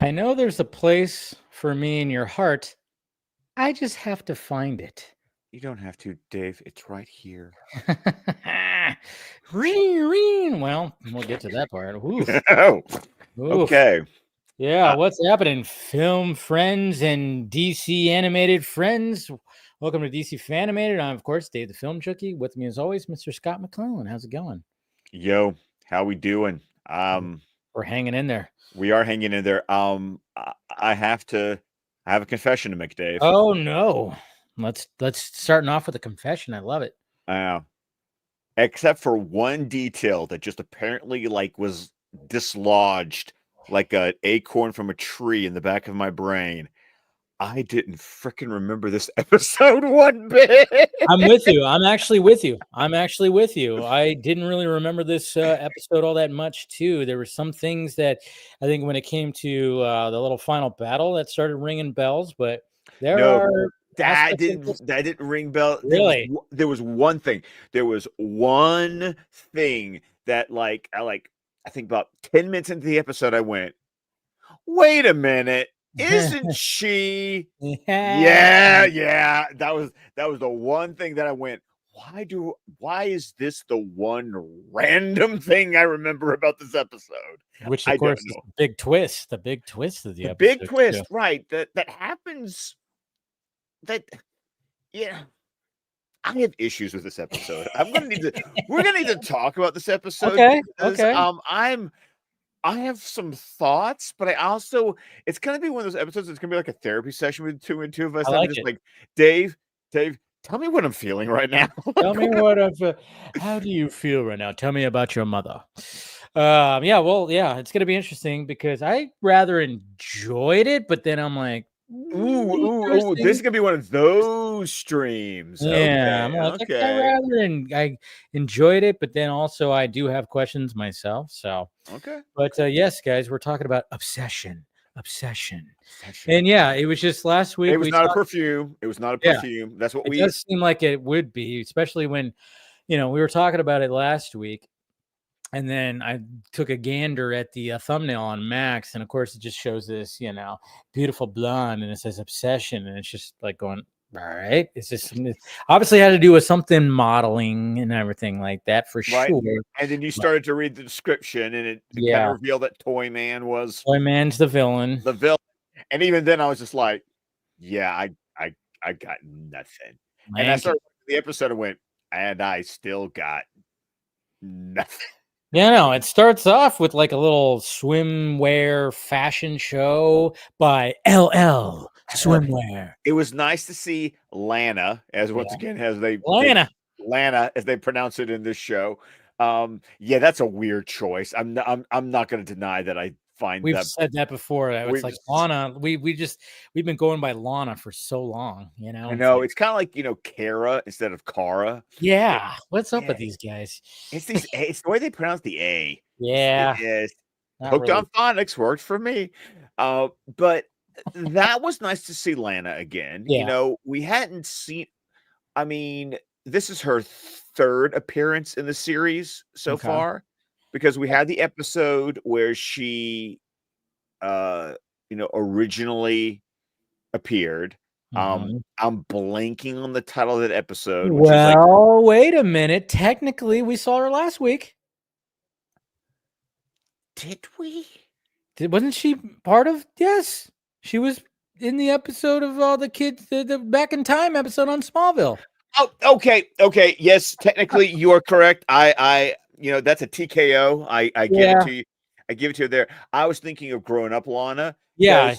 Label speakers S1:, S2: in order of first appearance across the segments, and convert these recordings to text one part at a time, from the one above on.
S1: I know there's a place for me in your heart. I just have to find it.
S2: You don't have to, Dave. It's right here.
S1: Well, we'll get to that part. Oof.
S2: Oh,
S1: Oof.
S2: okay.
S1: Yeah, what's happening? Film friends and DC animated friends. Welcome to DC Fan-imated. I'm, of course, Dave the Film Junkie. With me, as always, Mr. Scott McClellan. How's it going?
S2: Yo, how we doing?
S1: We're hanging in there.
S2: We are hanging in there. I have a confession to make, Dave.
S1: Oh no. Let's starting off with a confession. I love it.
S2: Except for one detail that just apparently was dislodged like an acorn from a tree in the back of my brain. I didn't freaking remember this episode one bit.
S1: I'm with you. I'm actually with you. I didn't really remember this episode all that much, too. There were some things that I think when it came to the little final battle that started ringing bells, but
S2: that didn't ring bell.
S1: Really?
S2: There was one thing. There was one thing that I think about 10 minutes into the episode, I went, wait a minute. Isn't she? Yeah. That was the one thing that I went, why is this the one random thing I remember about this episode?
S1: Which, of course, is the big twist of the episode.
S2: The big twist, right? That happens. Yeah. I have issues with this episode. We're gonna need to talk about this episode.
S1: Okay.
S2: I have some thoughts, but it's gonna be one of those episodes that's gonna be like a therapy session with two of us. I'm just like, Dave, tell me what I'm feeling right now.
S1: Tell me how do you feel right now? Tell me about your mother. It's gonna be interesting because I rather enjoyed it, but then I'm like,
S2: ooh, this is gonna be one of those streams.
S1: Yeah,
S2: okay,
S1: I'm like, I enjoyed it, but then also I do have questions myself. So
S2: okay,
S1: but yes, guys, we're talking about obsession. And yeah, it was just last week.
S2: It was not a perfume. It was not a perfume. That's what
S1: it does seem like it would be, especially when we were talking about it last week. And then I took a gander at the thumbnail on Max, and of course, it just shows this, beautiful blonde, and it says obsession, and it's just like going, all right. It's just obviously had to do with something modeling and everything like that for sure.
S2: And then you started to read the description, and it kind of revealed that
S1: Toyman's the villain.
S2: And even then, I was just like, yeah, I got nothing. And I started the episode and went, and I still got nothing.
S1: Yeah, no, it starts off with like a little swimwear fashion show by LL Swimwear.
S2: It was nice to see Lana, as they pronounce it in this show. That's a weird choice. I'm not going to deny that I find
S1: we've said that before. It's like Lana. We've been going by Lana for so long.
S2: I know it's kind of like Kara instead of Kara.
S1: Yeah, what's up with these guys?
S2: It's the way they pronounce the A.
S1: Yeah,
S2: Hooked on phonics worked for me. But that was nice to see Lana again.
S1: Yeah.
S2: We hadn't seen. I mean, this is her third appearance in the series so far, because we had the episode where she, originally appeared. I'm blanking on the title of that episode.
S1: Well, wait a minute. Technically, we saw her last week.
S2: Did we?
S1: Wasn't she part of? Yes, she was in the episode of all the kids, the Back in Time episode on Smallville.
S2: Oh, okay. Yes, technically you are correct. I that's a TKO. I give it to you. I give it to you there. I was thinking of Growing Up Lana.
S1: Yeah.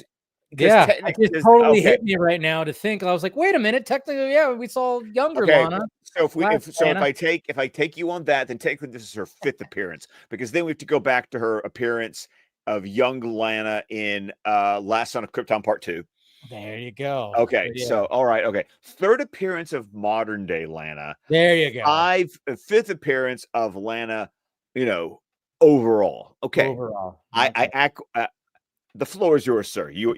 S1: It totally hit me right now to think. I was like, wait a minute. Technically, we saw younger Lana.
S2: So if I take you on that, then technically this is her fifth appearance, because then we have to go back to her appearance of young Lana in Last Son of Krypton Part 2.
S1: There you go.
S2: Okay, so all right, okay. Third appearance of modern day Lana.
S1: There you go.
S2: Fifth appearance of Lana, overall. Okay.
S1: Overall.
S2: The floor is yours, sir. You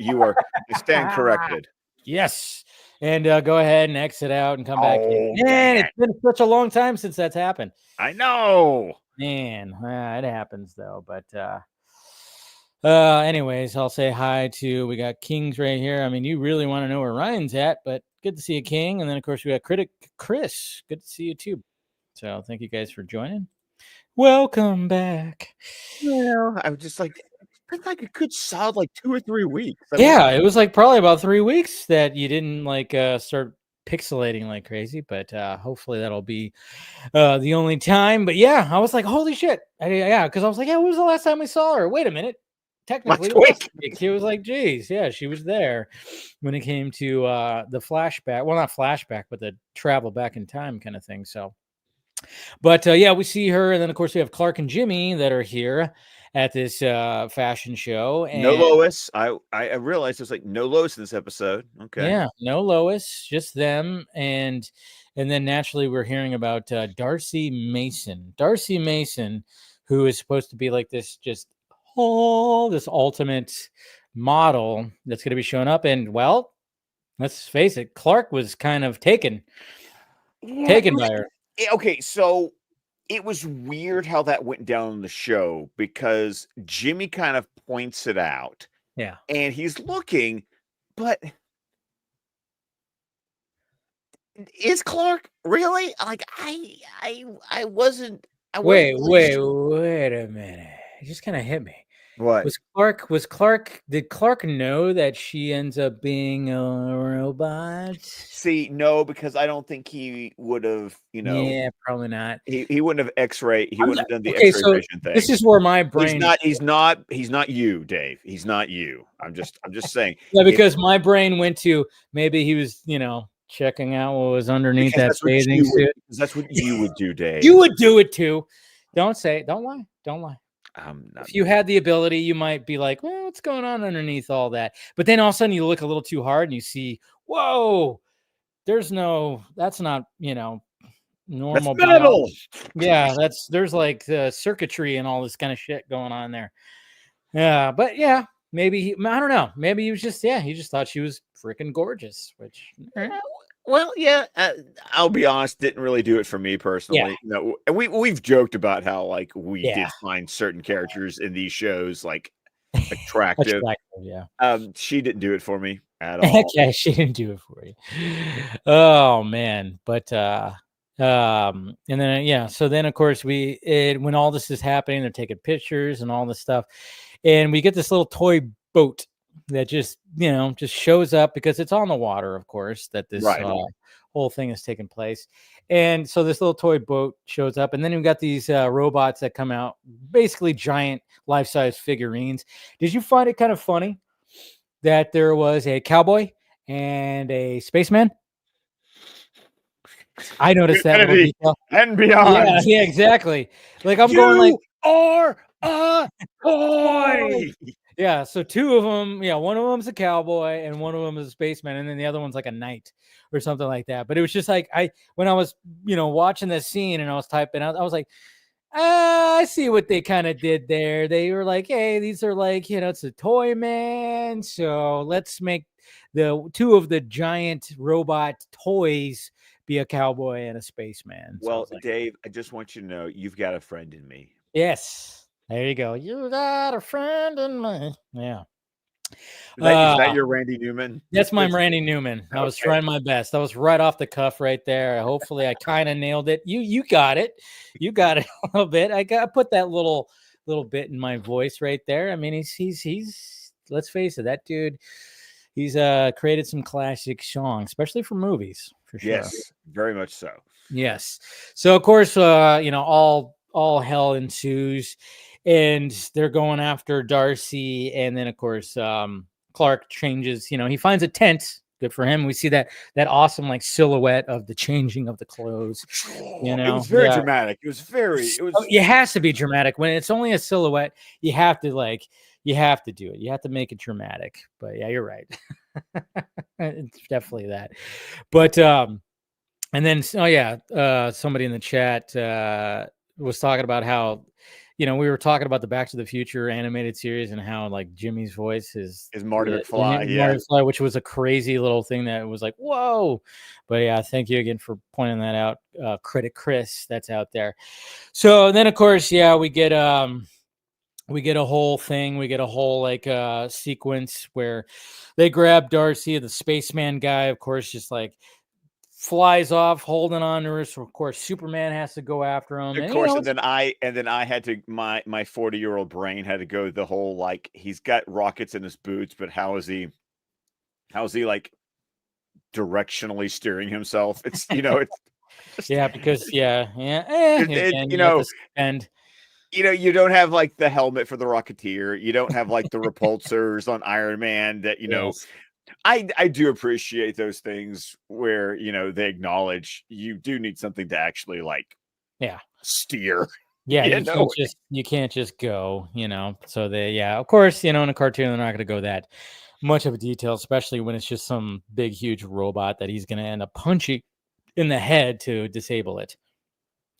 S2: stand corrected.
S1: Yes. And go ahead and exit out and come back in. Man, it's been such a long time since that's happened.
S2: I know.
S1: Man, it happens though. But Anyways, I'll say hi to, we got Kings right here. I mean, you really want to know where Ryan's at, but good to see you, King. And then, of course, we got Critic Chris. Good to see you, too. So thank you guys for joining. Welcome back.
S2: Well, I was just like, it's like a good solid like 2 or 3 weeks. I mean,
S1: Yeah, it was like probably about 3 weeks that you didn't like start pixelating like crazy, but hopefully that'll be the only time. But yeah, I was like, holy shit. Yeah, because I was like, yeah, when was the last time we saw her? Wait a minute. Technically
S2: last
S1: last
S2: week.
S1: week. He was like, geez, yeah, she was there when it came to the flashback. Well, not flashback, but the travel back in time kind of thing. So, but yeah, we see her, and then of course we have Clark and Jimmy that are here at this fashion show,
S2: No
S1: and
S2: Lois. I realized there's like no Lois in this episode. Okay.
S1: yeah, no Lois, just them, and then naturally we're hearing about Darcy Mason. Darcy Mason, who is supposed to be like this, just this ultimate model that's going to be showing up. And well, let's face it, Clark was kind of taken
S2: Yeah.
S1: by her.
S2: Okay, so it was weird how that went down on the show because Jimmy kind of points it out
S1: Yeah.
S2: and he's looking, but is Clark really? Like I wasn't really
S1: Wait a minute. It just kind of hit me.
S2: what?
S1: Did Clark know that she ends up being a robot?
S2: See, no, because I don't think he would have,
S1: Yeah, probably not.
S2: he wouldn't have X-ray, he
S1: I'm
S2: wouldn't
S1: not,
S2: have done the
S1: okay,
S2: X-ray
S1: so
S2: vision thing.
S1: this is where my
S2: He's
S1: brain,
S2: not you, Dave. He's not you. I'm just saying.
S1: yeah,
S2: If
S1: because my brain went to maybe he was, checking out what was underneath
S2: because
S1: that bathing suit.
S2: that's what you would do, Dave.
S1: You would do it too. Don't lie. Don't lie.
S2: Not
S1: If you had the ability, you might be like, well, what's going on underneath all that? But then all of a sudden you look a little too hard and you see, whoa, that's not,
S2: that's
S1: normal
S2: metal.
S1: Yeah, there's like circuitry and all this kind of shit going on there. Yeah, but yeah, maybe I don't know. Maybe he was just he just thought she was freaking gorgeous, which
S2: Well, yeah, I'll be honest, didn't really do it for me
S1: yeah,
S2: personally. No, and we've joked about how like we
S1: yeah,
S2: did find certain characters in these shows like attractive.
S1: attractive, yeah.
S2: She didn't do it for me at all.
S1: Okay, she didn't do it for you. Oh man, but and then so then of course when all this is happening, they're taking pictures and all this stuff, and we get this little toy boat that just shows up because it's on the water, of course, that this
S2: Right.
S1: whole thing is taking place. And so this little toy boat shows up, and then we've got these robots that come out, basically giant life-size figurines. Did you find it kind of funny that there was a cowboy and a spaceman? I noticed that little
S2: Infinity
S1: detail.
S2: and beyond.
S1: Yeah, exactly. Like I'm going like,
S2: You are a
S1: oh,
S2: toy.
S1: yeah. So two of them, one of them's a cowboy and one of them is a spaceman, and then the other one's like a knight or something like that. But it was just like when I was, watching this scene and I was typing out, I was like, I see what they kind of did there. They were like, hey, these are like, it's a Toyman, so let's make the two of the giant robot toys be a cowboy and a spaceman. So I
S2: Well,
S1: was like,
S2: Dave, I just want you to know you've got a friend in me.
S1: yes, there you go. You got a friend in me. Yeah.
S2: Is
S1: Uh,
S2: that your Randy Newman?
S1: that's my Randy Newman. I was
S2: Okay.
S1: trying my best. That was right off the cuff right there. Hopefully I kind of nailed it. You got it. You got it a little bit. I put that little bit in my voice right there. I mean, he's let's face it, that dude, he's created some classic songs, especially for movies, for sure.
S2: Yes, very much so.
S1: Yes. So of course, all hell ensues, and they're going after Darcy, and then of course, Clark changes. He finds a tent. Good for him. We see that awesome like silhouette of the changing of the clothes.
S2: It was very dramatic. It
S1: has to be dramatic when it's only a silhouette. You have to do it. You have to make it dramatic. But yeah, you're right. It's definitely that. But and then somebody in the chat was talking about how we were talking about the Back to the Future animated series and how like Jimmy's voice is
S2: Marty McFly,
S1: Marty McFly, which was a crazy little thing that was like, whoa. But yeah, thank you again for pointing that out, Critic Chris, that's out there. So then of course, we get we get a whole thing. We get a whole like sequence where they grab Darcy, the spaceman guy, of course, just like flies off, holding on to her. So of course, Superman has to go after him,
S2: Of
S1: and you
S2: course,
S1: know,
S2: and then I had to my 40-year-old brain had to go the whole like he's got rockets in his boots, but how is he like directionally steering himself? It's it's just
S1: yeah, because
S2: it
S1: again, you have to spend.
S2: you don't have like the helmet for the Rocketeer. You don't have like the repulsors on Iron Man that
S1: Yes,
S2: I do appreciate those things where they acknowledge you do need something to actually like
S1: yeah.
S2: steer.
S1: Yeah,
S2: you know
S1: you can't just go, So of course, in a cartoon they're not going to go that much of a detail, especially when it's just some big huge robot that he's going to end up punching in the head to disable it.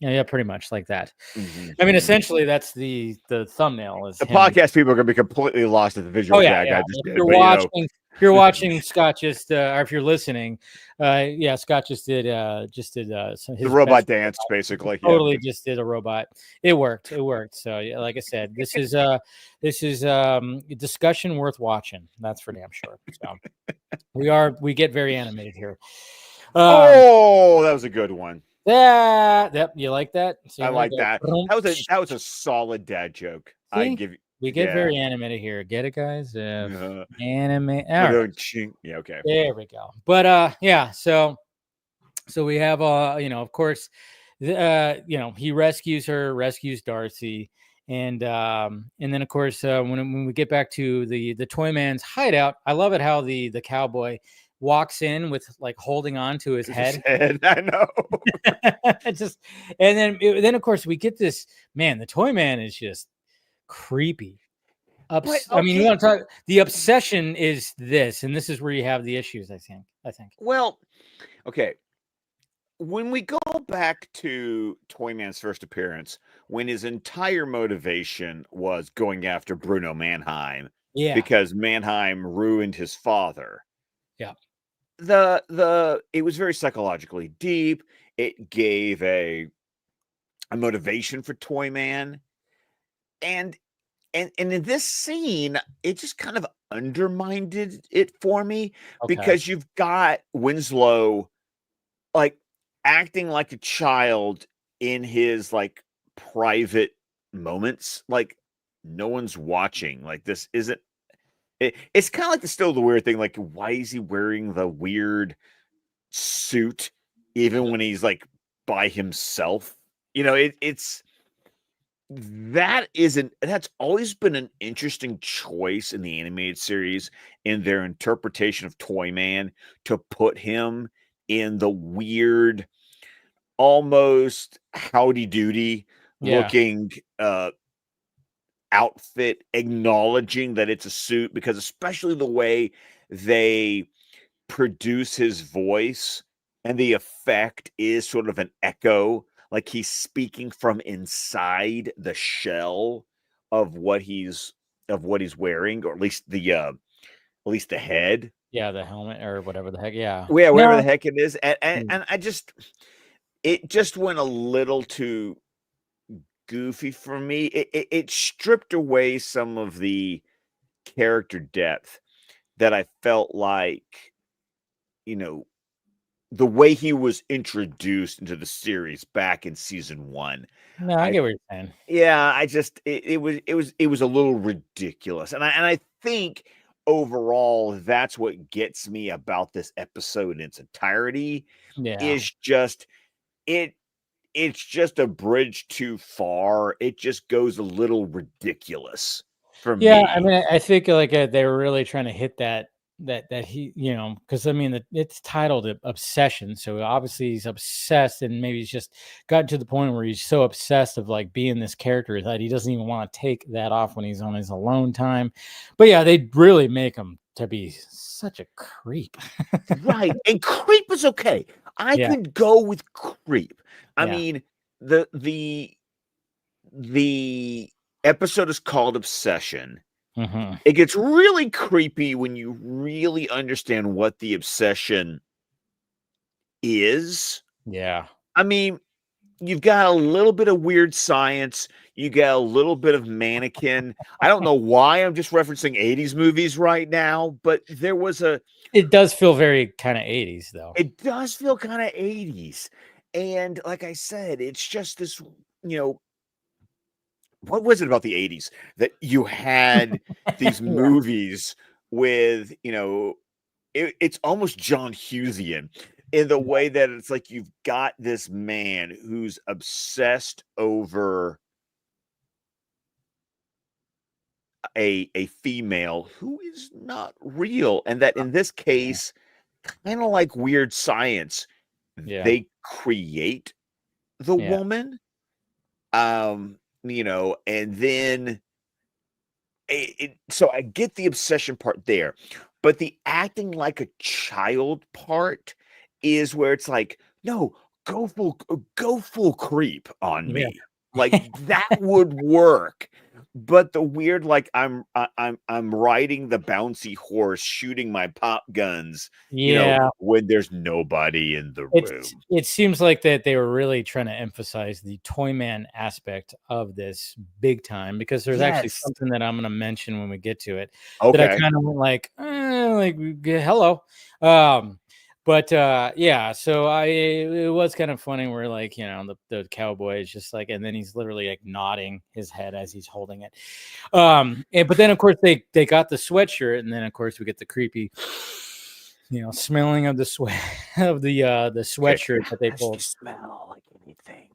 S1: Yeah, pretty much like that. I mean,
S2: Mhm.
S1: essentially that's the thumbnail is
S2: The
S1: him.
S2: podcast people are going to be completely lost at the
S1: Oh
S2: visual
S1: yeah,
S2: gag
S1: yeah.
S2: I just
S1: If
S2: did,
S1: you're
S2: but
S1: watching, Scott just, or if you're listening, Scott just did
S2: the
S1: his best
S2: robot dance,
S1: robot.
S2: basically. Yeah.
S1: Totally just did a robot. It worked. It worked. So yeah, like I said, this is a discussion worth watching. That's for damn sure. So we get very animated here.
S2: Oh, that was a good one.
S1: Yeah, yep. You like that? See,
S2: I
S1: we
S2: like
S1: go.
S2: that. That was a solid dad joke. I
S1: See,
S2: give you,
S1: we get
S2: yeah.
S1: very animated here. Get it, guys?
S2: Uh,
S1: Anime.
S2: with
S1: All right.
S2: a chink. Yeah. Okay.
S1: There we go. But yeah, so we have of course, he rescues Darcy, and then of course when we get back to the Toyman's hideout, I love it how the cowboy walks in with like holding on to his
S2: His
S1: head.
S2: head. I know.
S1: Just and then of course we get this man, the Toyman is just creepy.
S2: But
S1: I mean, you
S2: okay.
S1: want to talk? The obsession is this, and this is where you have the issues. I think.
S2: Well, okay. When we go back to Toyman's first appearance, when his entire motivation was going after Bruno Mannheim
S1: Yeah.
S2: because Mannheim ruined his father,
S1: Yeah.
S2: it was very psychologically deep. It gave a motivation for Toyman, and and in this scene, it just kind of undermined it for me
S1: Okay.
S2: because you've got Winslow like acting like a child in his like private moments, like no one's watching. Like this isn't it's kind of like still the weird thing. Like, why is he wearing the weird suit even when he's like by himself? It's that's always been an interesting choice in the animated series in their interpretation of Toyman to put him in the weird almost howdy doody
S1: Yeah.
S2: looking outfit, acknowledging that it's a suit, because especially the way they produce his voice and the effect is sort of an echo, like he's speaking from inside the shell of what he's wearing, or at least the head.
S1: Yeah. The helmet or whatever the heck. Yeah.
S2: Yeah, whatever the
S1: No.
S2: heck it is. And,
S1: Mm.
S2: and it just went a little too goofy for me. It stripped away some of the character depth that I felt like, you know, the way he was introduced into the series back in season 1.
S1: No, I
S2: I
S1: get what you're saying.
S2: Yeah, I just it was a little ridiculous. And I think overall that's what gets me about this episode in its entirety
S1: Yeah.
S2: is just it it's just a bridge too far. It just goes a little ridiculous for
S1: Yeah. I
S2: me.
S1: mean, I think like they were really trying to hit that he, because I mean, it's titled Obsession. So obviously he's obsessed, and maybe he's just gotten to the point where he's so obsessed of like being this character that he doesn't even want to take that off when he's on his alone time. But yeah, they really make him to be such a creep.
S2: Right, and creep is okay. I
S1: Yeah.
S2: could go with creep. I
S1: Yeah.
S2: mean, the episode is called Obsession.
S1: Hmm.
S2: It gets really creepy when you really understand what the obsession is.
S1: Yeah.
S2: I mean, you've got a little bit of weird science. You got a little bit of mannequin. I don't know why I'm just referencing 80s movies right now, but there was a.
S1: It does feel very kind of 80s though.
S2: It does feel kind of 80s. And like I said, it's just this, you know, what was it about the 80s that you had these
S1: Yeah.
S2: movies with, it's almost John Hughesian in the way that it's like you've got this man who's obsessed over a female who is not real, and that in this case, kind of like Weird Science,
S1: Yeah.
S2: they create the
S1: Yeah.
S2: woman, and then so I get the obsession part there, but the acting like a child part is where it's like, no, go full creep on
S1: Yeah.
S2: me. Like that would work. But the weird, like I'm riding the bouncy horse, shooting my pop guns,
S1: Yeah.
S2: when there's nobody in the room.
S1: It seems like that they were really trying to emphasize the Toyman aspect of this big time, because there's actually
S2: Yes.
S1: something that I'm going to mention when we get to it that I
S2: Okay.
S1: kind of went like, hello. But yeah, so it was kind of funny where like, the cowboy is just like, and then he's literally like nodding his head as he's holding it. But then of course they got the sweatshirt, and then of course we get the creepy, smelling of the sweat of the sweatshirt that they
S2: Has
S1: pulled.
S2: to smell like anything.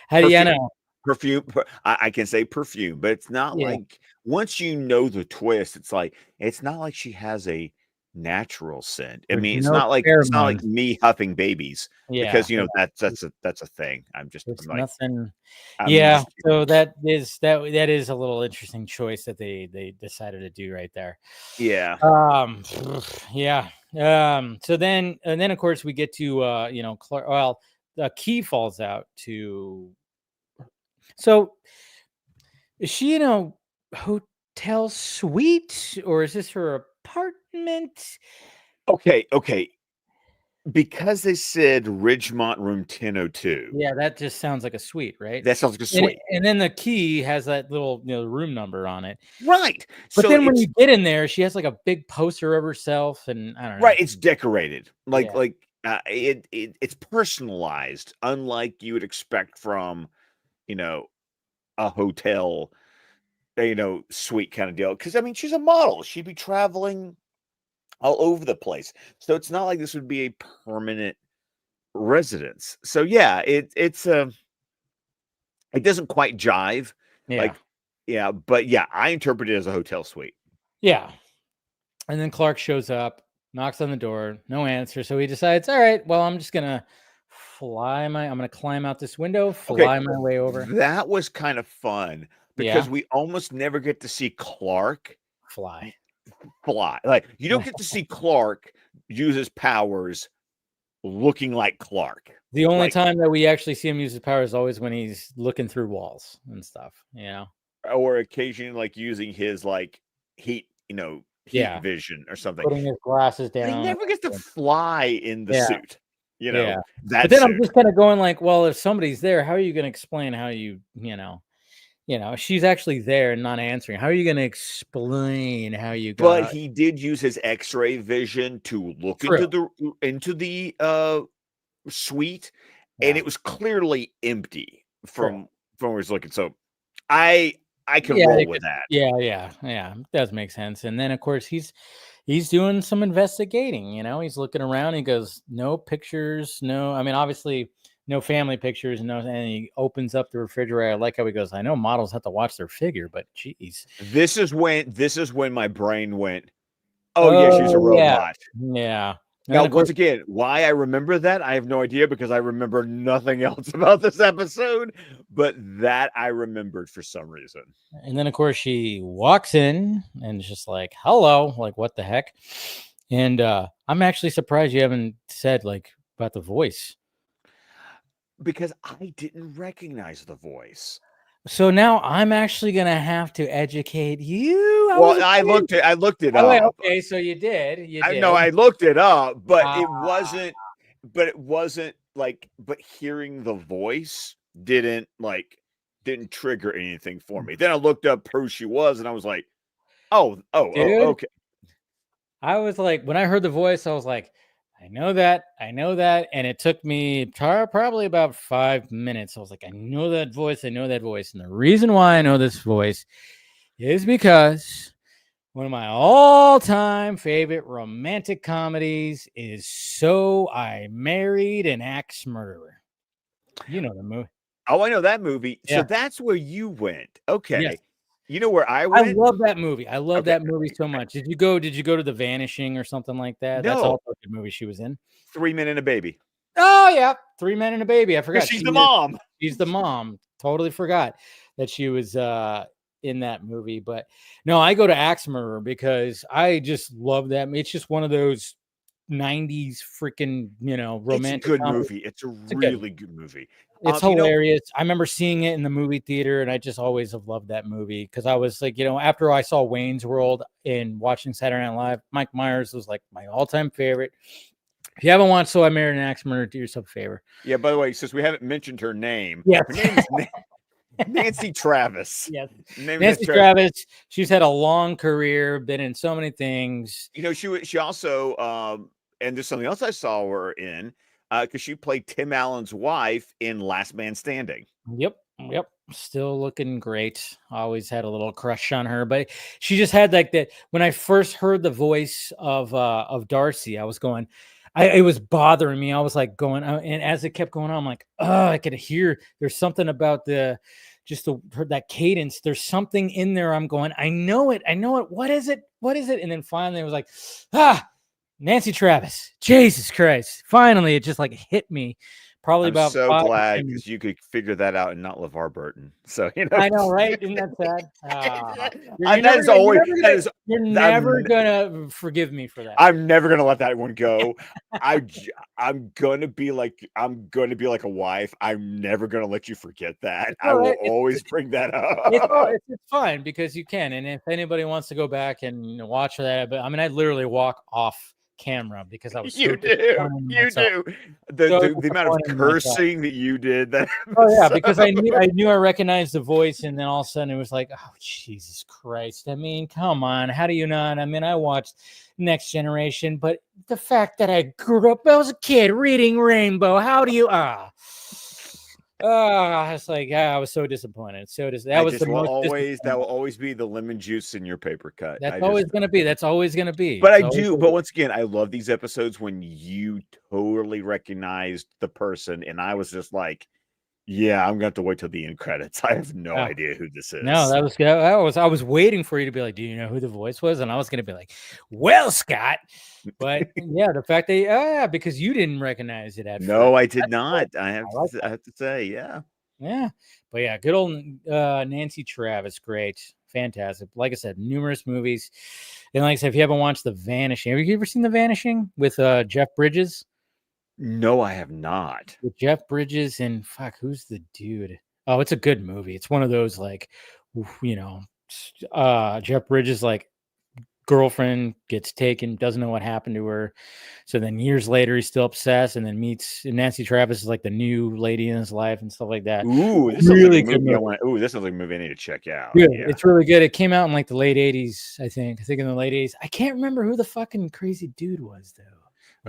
S1: How do you
S2: Perfume,
S1: know?
S2: perfume. I can say perfume, but it's not
S1: Yeah,
S2: like once you know the twist, it's not like she has a natural scent. I
S1: there's
S2: mean,
S1: no
S2: it's not like
S1: pheromones.
S2: me huffing babies
S1: Yeah,
S2: because
S1: yeah,
S2: that's a thing.
S1: there's nothing.
S2: I'm
S1: Yeah,
S2: just
S1: so that is a little interesting choice that they decided to do right there.
S2: yeah.
S1: Um, yeah. So then of course we get to Clark. Well, the key falls out to. So is she in a hotel suite, or is this her apartment?
S2: Okay. Because they said Ridgemont Room 1002.
S1: Yeah, that just sounds like a suite, right?
S2: That sounds like a
S1: And
S2: suite.
S1: and then the key has that little, room number on it.
S2: Right.
S1: But
S2: So
S1: then when you
S2: it's
S1: get in there, she has like a big poster of herself, and I don't know.
S2: right, it's decorated.
S1: Yeah,
S2: It's personalized, unlike you would expect from, you know, a hotel, suite kind of deal. Because I mean, she's a model. She'd be traveling all over the place. So it's not like this would be a permanent residence. So yeah, it doesn't quite jive.
S1: yeah,
S2: Like, yeah, but yeah, I interpret it as a hotel suite.
S1: yeah. And then Clark shows up, knocks on the door, no answer. So he decides, all right, well, I'm gonna climb out this window,
S2: Okay,
S1: fly my way over.
S2: that was kind of fun because
S1: Yeah,
S2: we almost never get to see Clark
S1: fly.
S2: fly. Like you don't get to see Clark use his powers looking like Clark.
S1: The only
S2: Like
S1: time that we actually see him use his power is always when he's looking through walls and stuff,
S2: or occasionally like using his like heat, heat
S1: Yeah,
S2: vision or something.
S1: putting his glasses
S2: But he
S1: down.
S2: never gets to fly in the
S1: Yeah,
S2: suit,
S1: yeah. But
S2: that
S1: then I'm
S2: suit.
S1: just kind of going like, well, if somebody's there, how are you going to explain how she's actually there and not answering? How are you going to explain how you
S2: But
S1: got
S2: he did use his X-ray vision to look
S1: through?
S2: into the suite, and
S1: Yeah,
S2: it was clearly empty
S1: true.
S2: from where he's looking. So I can
S1: Yeah,
S2: roll with that.
S1: yeah. Does make sense. And then of course he's doing some investigating. He's looking around. He goes, no pictures, no. I mean, obviously, no family pictures, no. And he opens up the refrigerator. I like how he goes, I know models have to watch their figure, but geez.
S2: This is when my brain went, "Oh yeah, she's a
S1: Oh yeah,
S2: robot."
S1: yeah. And
S2: Now,
S1: then of course,
S2: once again, why I remember that, I have no idea because I remember nothing else about this episode, but that I remembered for some reason.
S1: she walks in and is just like, hello, like what the heck? And I'm actually surprised you haven't said like about the voice.
S2: Because I didn't recognize the voice.
S1: So now I'm actually gonna have to educate you. I was
S2: Well,
S1: afraid.
S2: I looked it
S1: Oh, wait,
S2: up.
S1: okay, so you did. You
S2: I
S1: did.
S2: know I looked it up, but
S1: Ah,
S2: it wasn't but hearing the voice didn't trigger anything for me. Then I looked up who she was, and I was like, oh,
S1: Dude,
S2: okay.
S1: I was like, when I heard the voice, I was like, I know that. And it took me probably about 5 minutes. I was like, I know that voice. And the reason why I know this voice is because one of my all-time favorite romantic comedies is So I Married an Axe Murderer. You know the movie.
S2: Oh, I know that movie. So
S1: Yeah.
S2: that's where you went. Okay.
S1: Yes.
S2: You know where I
S1: I
S2: went?
S1: love that movie. I love
S2: Okay.
S1: that movie so much. Did you go to The Vanishing or something like that? That's
S2: No.
S1: also a good movie she was in.
S2: 3 Men and a Baby.
S1: Oh yeah, 3 Men and a Baby. I forgot
S2: She's the mom.
S1: She's the mom. Totally forgot that she was in that movie. But no, I go to Axe Murderer because I just love that. It's just one of those 90s freaking, romantic
S2: It's a good
S1: comedy.
S2: movie. It's a really good movie.
S1: It's hilarious. I remember seeing it in the movie theater, and I just always have loved that movie because I was like, after I saw Wayne's World and watching Saturday Night Live, Mike Myers was like my all-time favorite. If you haven't watched So I Married an Axe Murderer, do yourself a favor.
S2: Yeah, by the way, since we haven't mentioned her name,
S1: Yes.
S2: her name is Nancy Travis.
S1: Yes.
S2: Nancy
S1: Travis. She's had a long career, been in so many things.
S2: She also and there's something else I saw her in because she played Tim Allen's wife in Last Man Standing.
S1: Yep. Still looking great. Always had a little crush on her, but she just had like that. When I first heard the voice of Darcy, I was going, it was bothering me. I was like going, and as it kept going on, I'm like, oh, I could hear there's something about that cadence. There's something in there. I'm going, I know it. What is it? And then finally it was like, Nancy Travis. Jesus Christ. Finally, it just like hit me. Probably
S2: I'm
S1: about
S2: so
S1: 5
S2: glad because you could figure that out and not LeVar Burton. So
S1: I know, right? Isn't that sad? You're never gonna forgive me for that.
S2: I'm never gonna let that one go. I'm gonna be like a wife. I'm never gonna let you forget that. I will always bring that up.
S1: It's fine because you can, and if anybody wants to go back and watch that, but I mean, I literally walk off camera because I was
S2: you do the amount of cursing that you did that
S1: because I knew I recognized the voice, and then all of a sudden it was like, oh Jesus Christ, I mean, come on, how do you not? I mean, I watched Next Generation, but the fact that I grew up, I was a kid reading Rainbow, how do you it's like I was so disappointed.
S2: That will always be the lemon juice in your paper cut.
S1: That's always gonna be.
S2: But but once again, I love these episodes when you totally recognized the person, and I was just like, yeah, I'm gonna have to wait till the end credits. I have no idea who this is.
S1: No, that was good. I was waiting for you to be like, do you know who the voice was? And I was gonna be like, well, Scott. But yeah, the fact that because you didn't recognize it at
S2: No,
S1: first.
S2: I did not. I have to say, yeah.
S1: Yeah. But yeah, good old Nancy Travis, great. Fantastic. Like I said, numerous movies. And like I said, if you haven't watched The Vanishing, have you ever seen The Vanishing with Jeff Bridges?
S2: No, I have not.
S1: With Jeff Bridges and who's the dude? Oh, it's a good movie. It's one of those like, Jeff Bridges like girlfriend gets taken, doesn't know what happened to her. So then years later, he's still obsessed, and then meets Nancy Travis is like the new lady in his life and stuff like that.
S2: Ooh, this really is like a movie. This is like a movie I need to check out.
S1: Yeah, it's really good. It came out in like the late 80s, I think in the late 80s. I can't remember who the fucking crazy dude was though.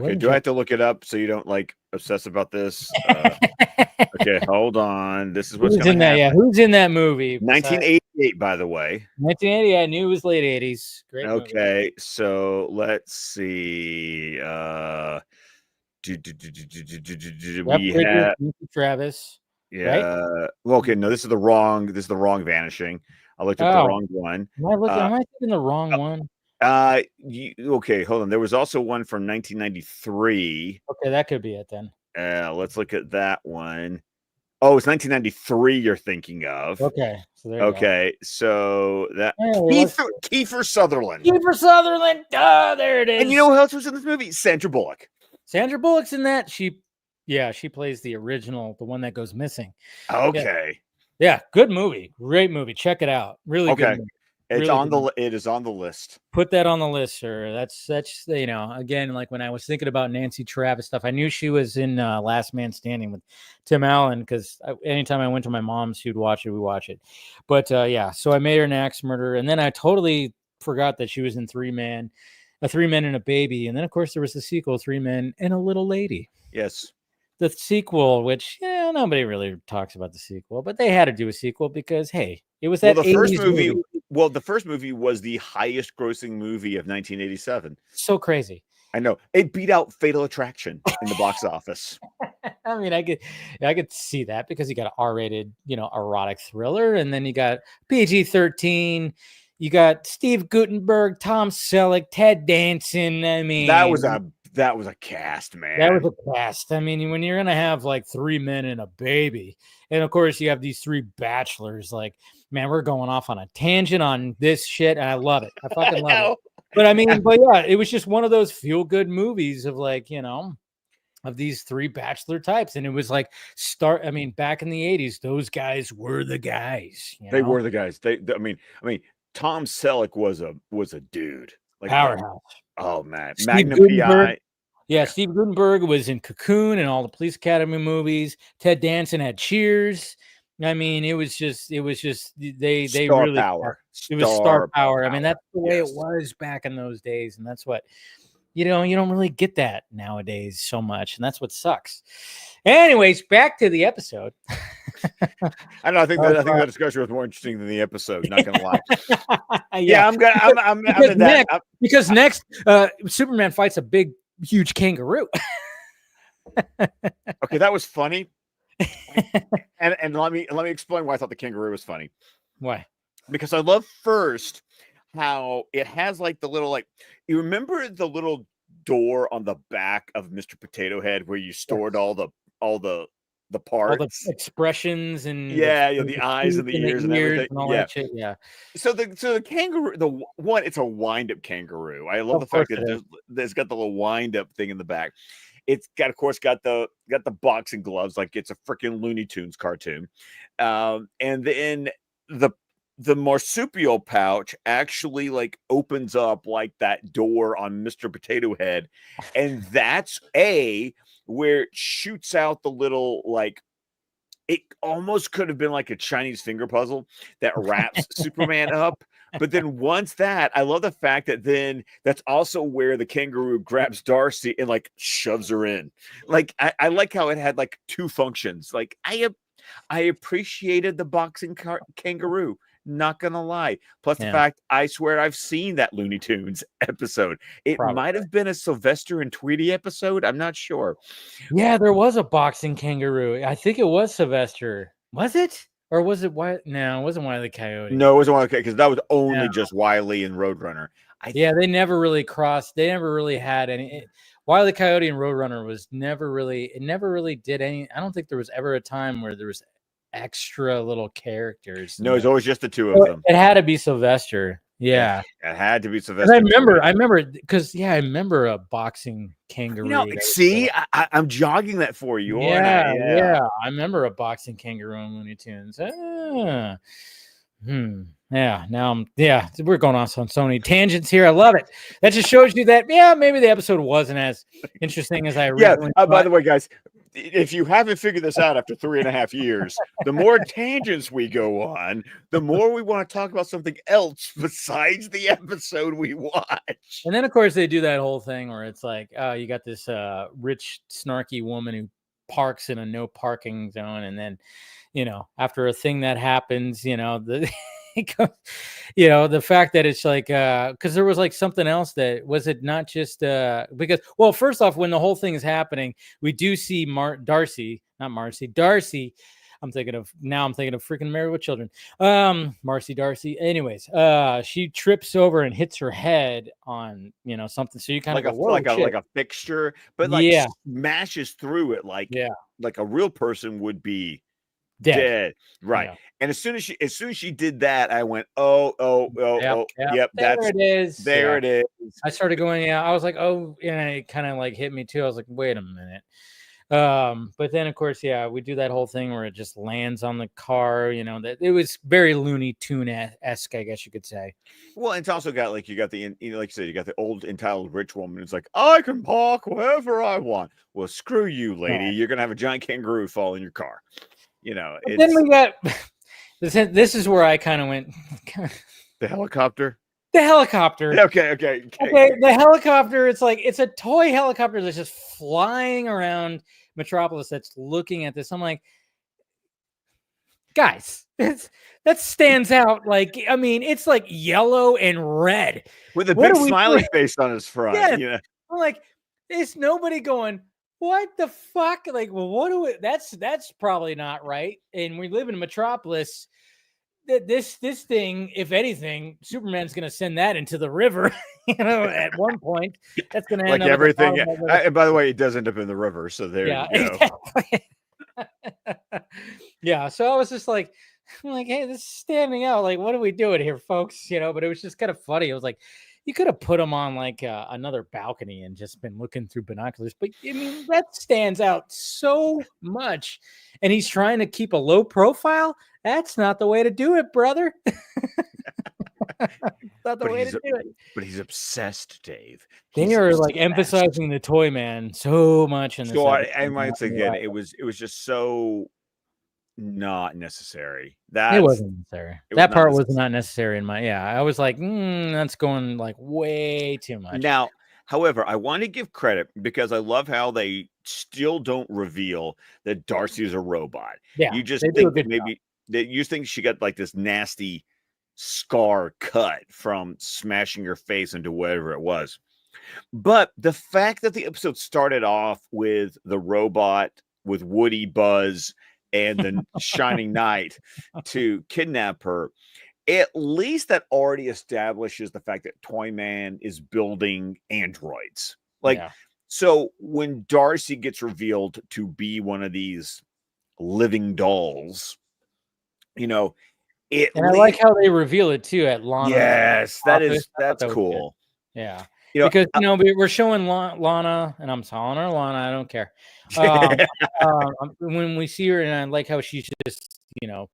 S2: Okay, do I have to look it up so you don't like obsess about this? Okay, hold on. This is what's going to happen.
S1: Yeah, who's in that movie?
S2: 1988, by the way.
S1: 1980. I knew it was late 80s. Great.
S2: Okay,
S1: movie.
S2: So let's see. We have
S1: Travis.
S2: Yeah.
S1: Right?
S2: Well, okay. No, this is the wrong Vanishing. I looked at the wrong one.
S1: Am I thinking the wrong one?
S2: Okay, hold on. There was also one from 1993.
S1: Okay, that could be it then.
S2: Let's look at that one. Oh, it's 1993 you're thinking of.
S1: Okay. So
S2: so that Kiefer Sutherland.
S1: Kiefer Sutherland. Oh, there it is.
S2: And you know who else was in this movie? Sandra Bullock.
S1: Sandra Bullock's in that. She plays the original, the one that goes missing.
S2: Okay.
S1: Yeah, good movie. Great movie. Check it out. Really good movie.
S2: It's
S1: Really
S2: on
S1: good.
S2: it is on the list.
S1: Put that on the list, sir. That's again, like when I was thinking about Nancy Travis stuff, I knew she was in Last Man Standing with Tim Allen because anytime I went to my mom's, she would watch it. We watch it, but yeah. So I made her an axe murderer, and then I totally forgot that she was in Three Men and a Baby, and then of course there was the sequel, Three Men and a Little Lady.
S2: Yes.
S1: The sequel, which nobody really talks about the sequel, but they had to do a sequel because hey, it was that
S2: the first
S1: 80s
S2: movie. Well, the first movie was the highest grossing movie of 1987.
S1: So crazy.
S2: I know. It beat out Fatal Attraction in the box office.
S1: I mean, I could see that because you got an R-rated, erotic thriller, and then you got PG-13. You got Steve Guttenberg, Tom Selleck, Ted Danson. I mean,
S2: that was a cast, man.
S1: That was a cast. I mean, when you're gonna have like Three Men and a Baby, and of course you have these three bachelors, like, man, we're going off on a tangent on this shit, and I love it. I fucking love it. But I mean, but yeah, it was just one of those feel-good movies of like, of these three bachelor types. And it was like back in the 80s, those guys were the guys.
S2: They were the guys. I mean, Tom Selleck was a dude. Like
S1: powerhouse.
S2: Oh man.
S1: Magnum PI. Yeah, Steve Guttenberg was in Cocoon and all the Police Academy movies. Ted Danson had Cheers. I mean, it was just they
S2: star
S1: really
S2: power.
S1: It was star power. I mean, that's the way it was back in those days, and that's what you don't really get that nowadays so much, and that's what sucks. Anyways, back to the episode.
S2: I don't know. I think that discussion was more interesting than the episode. Not gonna lie. Yeah, I'm in that.
S1: Because next, Superman fights a big, huge kangaroo.
S2: Okay, that was funny. and let me explain why I thought the kangaroo was funny.
S1: Why?
S2: Because I love first how it has like the little you remember the little door on the back of Mr. Potato Head where you stored all the parts,
S1: all the expressions and
S2: the eyes and the ears and everything,
S1: and all that shit. Yeah.
S2: So the kangaroo, it's a wind-up kangaroo. I love the fact that it's got the little wind-up thing in the back. It's got, of course, got the boxing gloves like it's a freaking Looney Tunes cartoon, and then the marsupial pouch actually like opens up like that door on Mr. Potato Head, and that's where it shoots out the little it almost could have been like a Chinese finger puzzle that wraps Superman up. But then once I love the fact that then that's also where the kangaroo grabs Darcy and like shoves her in. Like I like how it had like two functions. Like I appreciated the boxing kangaroo. Not gonna lie. Plus the fact I swear I've seen that Looney Tunes episode. It might have been a Sylvester and Tweety episode. I'm not sure.
S1: Yeah, there was a boxing kangaroo. I think it was Sylvester. Was it? Or was it what? No, it wasn't Wile E. Coyote.
S2: No, it wasn't Wile E. Coyote because that was only just Wiley and Roadrunner.
S1: They never really crossed. They never really had any. Wile E. Coyote and Roadrunner was never really did any. I don't think there was ever a time where there was extra little characters.
S2: No, it's always just the two of them.
S1: It had to be Sylvester. Yeah,
S2: it had to be Sylvester.
S1: I remember because I remember a boxing kangaroo.
S2: See, I'm jogging that for you.
S1: Yeah. I remember a boxing kangaroo in Looney Tunes. Yeah, now we're going on so many tangents here. I love it. That just shows you that maybe the episode wasn't as interesting as I originally thought.
S2: By the way, guys, if you haven't figured this out after 3.5 years, the more tangents we go on, the more we want to talk about something else besides the episode we watch.
S1: And then, of course, they do that whole thing where it's like, you got this rich, snarky woman who parks in a no parking zone. And then, after a thing that happens, the fact that it's like, because there was like something else that was it not just because, well, first off, when the whole thing is happening, we do see Darcy. I'm thinking of freaking Married with Children. Marcy Darcy. Anyways, she trips over and hits her head on, something. So you kind of
S2: like a fixture, but smashes through it like a real person would be dead. Right. Yeah. And as soon as she did that, I went, yep,
S1: there it is.
S2: There it is.
S1: I started going, I was like, and it kind of like hit me too. I was like, wait a minute. But then of course, yeah, we do that whole thing where it just lands on the car, you know, that it was very Looney Tune-esque, I guess you could say.
S2: Well, it's also got like you got the you know, like you said, you got the old entitled rich woman. It's like I can park wherever I want. Well, screw you, lady.
S1: Yeah.
S2: You're gonna have a giant kangaroo fall in your car. You know,
S1: But then
S2: it's
S1: we got this is where I kind of went
S2: the helicopter.
S1: the helicopter.
S2: Okay.
S1: Okay, the helicopter, it's like it's a toy helicopter that's just flying around Metropolis that's looking at this. I'm like, guys, that stands out. Like, I mean, it's like yellow and red.
S2: With a
S1: What
S2: big
S1: are we
S2: smiley
S1: doing?
S2: face on his front.
S1: Yes.
S2: You know,
S1: I'm like, is nobody going, what the fuck? Like, well, what do we that's probably not right. And we live in Metropolis. This thing, if anything, Superman's gonna send that into the river, you know, at one point. That's gonna end
S2: like
S1: up
S2: everything.
S1: at the bottom of the
S2: And by the way, it does end up in the river. So there
S1: yeah,
S2: you go.
S1: exactly. Yeah, so I was just like, I'm like, hey, this is standing out. Like, what are we doing here, folks? You know, but it was just kind of funny. It was like, you could have put him on like another balcony and just been looking through binoculars. But I mean, that stands out so much. And he's trying to keep a low profile. That's not the way to do it, brother. Not the way to do it.
S2: But he's obsessed, Dave.
S1: They
S2: He's
S1: are like
S2: obsessed.
S1: emphasizing the Toyman so much in this.
S2: So
S1: episode.
S2: once again, it was just so not necessary.
S1: It wasn't necessary.
S2: It was
S1: That
S2: not
S1: part was
S2: necessary.
S1: not necessary in my. Yeah, I was like, that's going like way too much.
S2: Now, however, I want to give credit because I love how they still don't reveal that Darcy is a robot.
S1: Yeah,
S2: You just
S1: they do a
S2: think
S1: good
S2: maybe that you think she got like this nasty scar cut from smashing her face into whatever it was. But the fact that the episode started off with the robot with Woody, Buzz, and the Shining Knight to kidnap her, at least that already establishes the fact that Toyman is building androids. Like,
S1: Yeah.
S2: so when Darcy gets revealed to be one of these living dolls, you know,
S1: And I like how they reveal it too at Lana's
S2: yes,
S1: office.
S2: that's
S1: That was good.
S2: cool.
S1: Yeah.
S2: You know,
S1: Because, you know, we're showing Lana, and I'm calling her Lana. I don't care. When we see her, and I like how she's just, you know,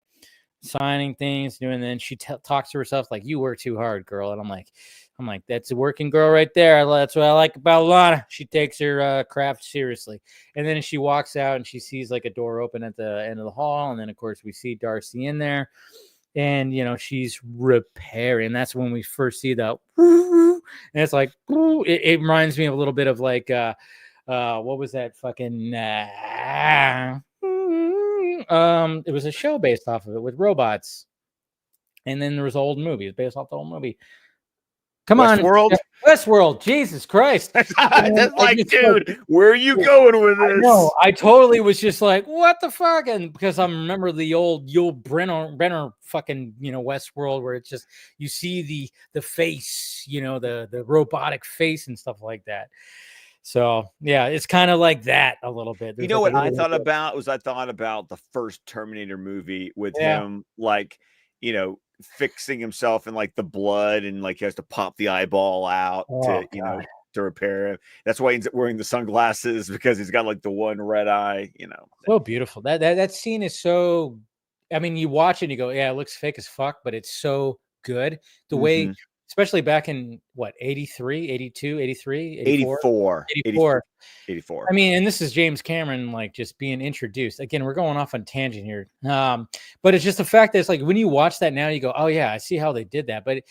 S1: signing things, doing, and then she talks to herself like, you work too hard, girl. And I'm like, that's a working girl right there. That's what I like about Lana. She takes her craft seriously. And then she walks out and she sees like a door open at the end of the hall. And then, of course, we see Darcy in there. And, you know, she's repairing. That's when we first see that. And it's like, it reminds me of a little bit of like, what was that fucking, it was a show based off of it with robots. And then there was an old movie. It's based off the old movie. Come
S2: Westworld?
S1: on. Westworld. Jesus Christ.
S2: That's like, dude, where are you going with this?
S1: No, I totally was just like, what the fuck? And because I remember the old Yul Brenner fucking, you know, Westworld, where it's just you see the face, you know, the robotic face and stuff like that. So yeah, it's kind of like that a little bit.
S2: You know what I thought about was I thought about the first Terminator movie with him, like, you know, fixing himself in like the blood and like he has to pop the eyeball out to, you know, to repair it. That's why he's wearing the sunglasses because he's got like the one red eye, you know.
S1: So beautiful. That scene is so, I mean, you watch it and you go, yeah, it looks fake as fuck, but it's so good. The way, especially back in what, 83, 82, 83, 84.
S2: 84.
S1: I mean, and this is James Cameron, like just being introduced. Again, we're going off on tangent here. But it's just the fact that it's like when you watch that now, you go, oh yeah, I see how they did that. But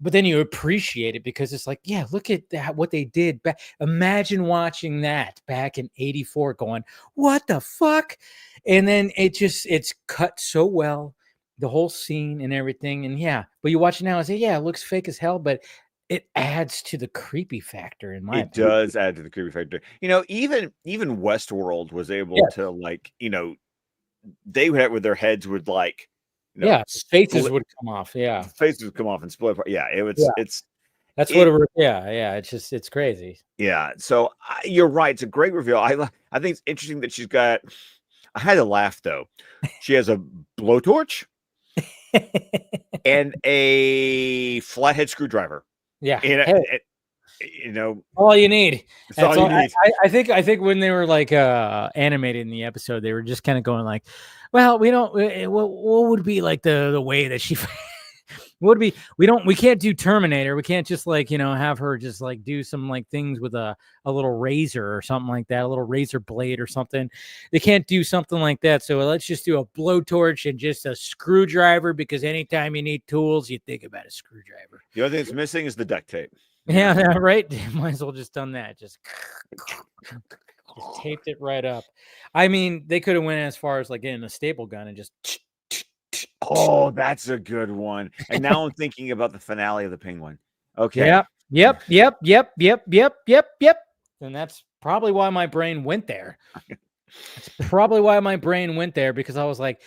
S1: then you appreciate it because it's like, yeah, look at that, what they did back. Imagine watching that back in 84 going, what the fuck? And then it's cut so well, the whole scene and everything. And yeah, but you watch it now and say, yeah, it looks fake as hell, but it adds to the creepy factor in my opinion.
S2: It does add to the creepy factor. You know, even Westworld was able to, like, you know, they would have with their heads would like, you know,
S1: faces would come off. Yeah,
S2: faces would come off and split apart. Yeah, it's
S1: that's what it. Yeah. It's crazy.
S2: Yeah. So you're right. It's a great reveal. I think it's interesting that she's got. I had to laugh though. She has a blowtorch and a flathead screwdriver.
S1: Yeah.
S2: You know,
S1: all you need.
S2: it's all you need.
S1: I think when they were like animated in the episode, they were just kind of going like, well, we don't. What would be like the way that she would be? We can't do Terminator. We can't just like have her just like do some like things with a little razor or something like that, a little razor blade or something. They can't do something like that. So let's just do a blowtorch and just a screwdriver, because anytime you need tools, you think about a screwdriver.
S2: The only thing that's missing is the duct tape.
S1: Yeah, right. Might as well just done that. Just taped it right up. I mean, they could have went as far as like getting a staple gun and just.
S2: Oh, that's a good one. And now I'm thinking about the finale of the Penguin. Okay.
S1: Yep. And that's probably why my brain went there. That's probably why my brain went there, because I was like,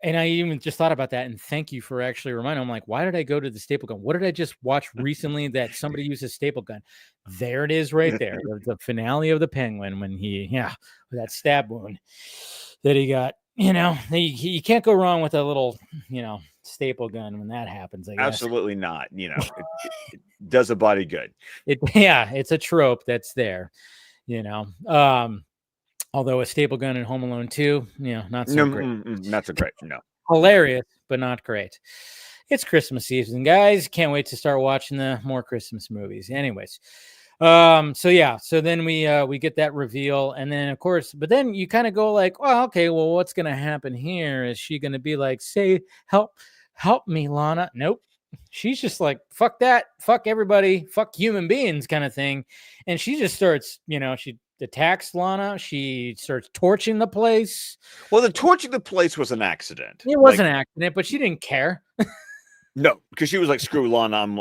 S1: and I even just thought about that, and thank you for actually reminding me. I'm like, why did I go to the staple gun? What did I just watch recently that somebody used a staple gun? There it is right there. The finale of the Penguin, when with that stab wound that he got. You can't go wrong with a little, staple gun when that happens, I guess.
S2: Absolutely not. It does a body good.
S1: It's a trope that's there, although a staple gun in Home Alone 2, not so great.
S2: Not so great. No.
S1: Hilarious, but not great. It's Christmas season, guys. Can't wait to start watching the more Christmas movies. Anyways, so then we get that reveal, and then of course, but then you kind of go like, well, okay, well, what's gonna happen here? Is she gonna be like, say, help me, Lana? Nope. She's just like, fuck that, fuck everybody, fuck human beings kind of thing. And she just starts, she attacks Lana. She starts torching the place.
S2: Well, the torching the place was an accident.
S1: It was an accident, but she didn't care.
S2: No, because she was like, screw Lana, I'm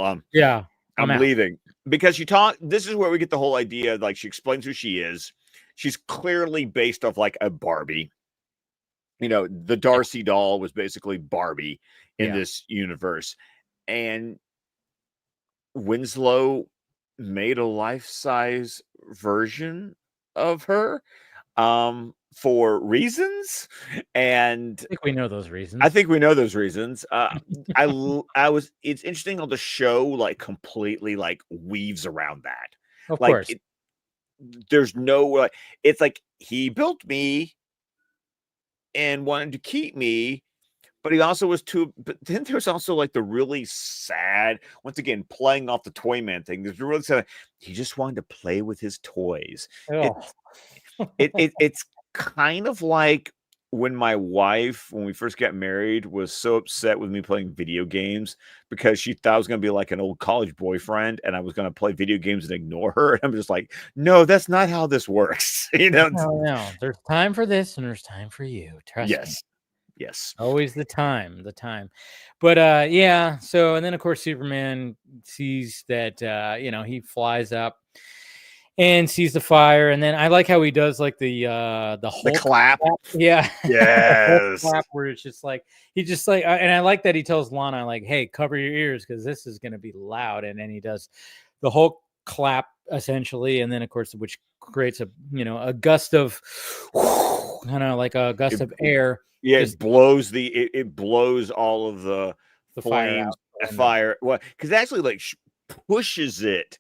S2: leaving. Because this is where we get the whole idea, like she explains who she is. She's clearly based off like a Barbie. The Darcy doll was basically Barbie in this universe. And Winslow made a life-size version of her for reasons. And
S1: I think we know those reasons.
S2: It's interesting how the show like completely like weaves around that.
S1: Of course.
S2: There's no, it's like he built me and wanted to keep me, but he also was but then there's also like the really sad, once again, playing off the Toyman thing. There's really sad. He just wanted to play with his toys.
S1: Oh.
S2: It's kind of like when my wife, when we first got married, was so upset with me playing video games because she thought I was going to be like an old college boyfriend and I was going to play video games and ignore her. And I'm just like, no, that's not how this works.
S1: No, there's time for this and there's time for you. Trust me.
S2: Yes.
S1: Always the time. But so, and then of course Superman sees that he flies up and sees the fire, and then I like how he does like the
S2: clap.
S1: Yeah.
S2: Yes.
S1: Clap, where it's just like and I like that he tells Lana like, hey, cover your ears because this is gonna be loud, and then he does the whole clap essentially, and then of course, which creates a gust of like a gust of air.
S2: Yeah, it blows all of the flames, fire. Well, because actually like pushes it,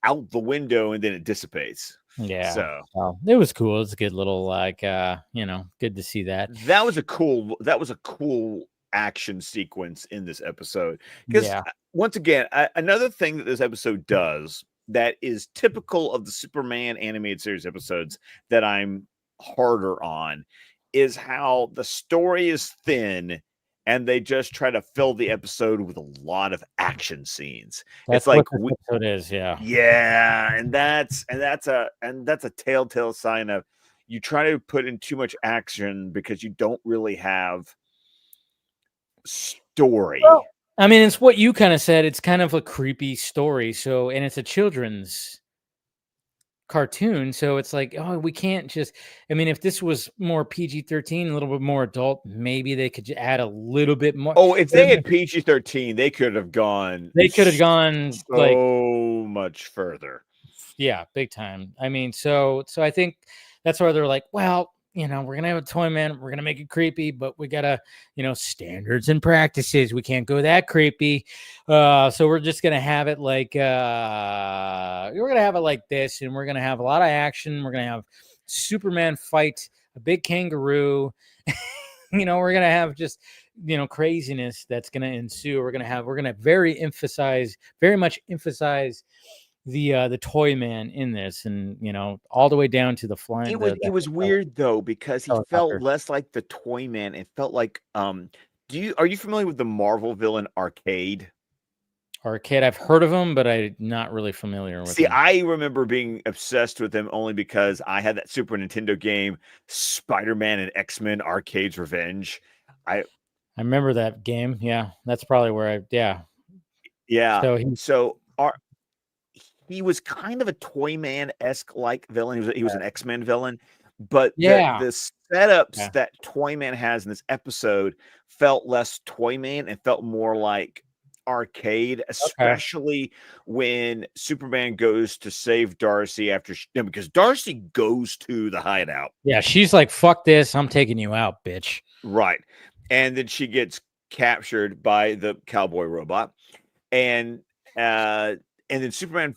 S2: out the window, and then it dissipates.
S1: Yeah. So it was cool. It's a good little like good to see that.
S2: That was a cool action sequence in this episode. Because once again, another thing that this episode does that is typical of the Superman animated series episodes that I'm harder on is how the story is thin and they just try to fill the episode with a lot of action scenes.
S1: That's like what this episode is,
S2: and that's a telltale sign of you try to put in too much action because you don't really have story.
S1: Well, I mean, it's what you kind of said. It's kind of a creepy story. So, and it's a children's cartoon. So it's like, oh, we can't just, I mean, if this was more PG-13, a little bit more adult, maybe they could add a little bit more.
S2: Oh, if they had PG-13, they could have gone so much further.
S1: Yeah, big time. I mean, so I think that's why they're like, well, you know, we're gonna have a Toyman. We're gonna make it creepy, but we gotta, you know, standards and practices. We can't go that creepy. So we're just gonna have it like we're gonna have it like this, and we're gonna have a lot of action. We're gonna have Superman fight a big kangaroo. You know, we're gonna have just, you know, craziness that's gonna ensue. We're gonna very much emphasize the Toyman in this, and you know, all the way down to the flying
S2: It was weird though because he felt
S1: helicopter.
S2: less like the Toyman. It felt like are you familiar with the Marvel villain Arcade?
S1: Arcade, I've heard of him, but I'm not really familiar with
S2: See,
S1: him.
S2: I remember being obsessed with him only because I had that Super Nintendo game, Spider-Man and X-Men Arcade's Revenge.
S1: I remember that game. Yeah, that's probably where
S2: Yeah.
S1: So
S2: He was kind of a Toyman-esque like villain. He was an X-Men villain, but
S1: yeah,
S2: the setups
S1: yeah,
S2: that Toyman has in this episode felt less Toyman and felt more like Arcade,
S1: okay.
S2: especially when Superman goes to save Darcy because Darcy goes to the hideout.
S1: Yeah, she's like, "Fuck this! I'm taking you out, bitch."
S2: Right. And then she gets captured by the cowboy robot. And then Superman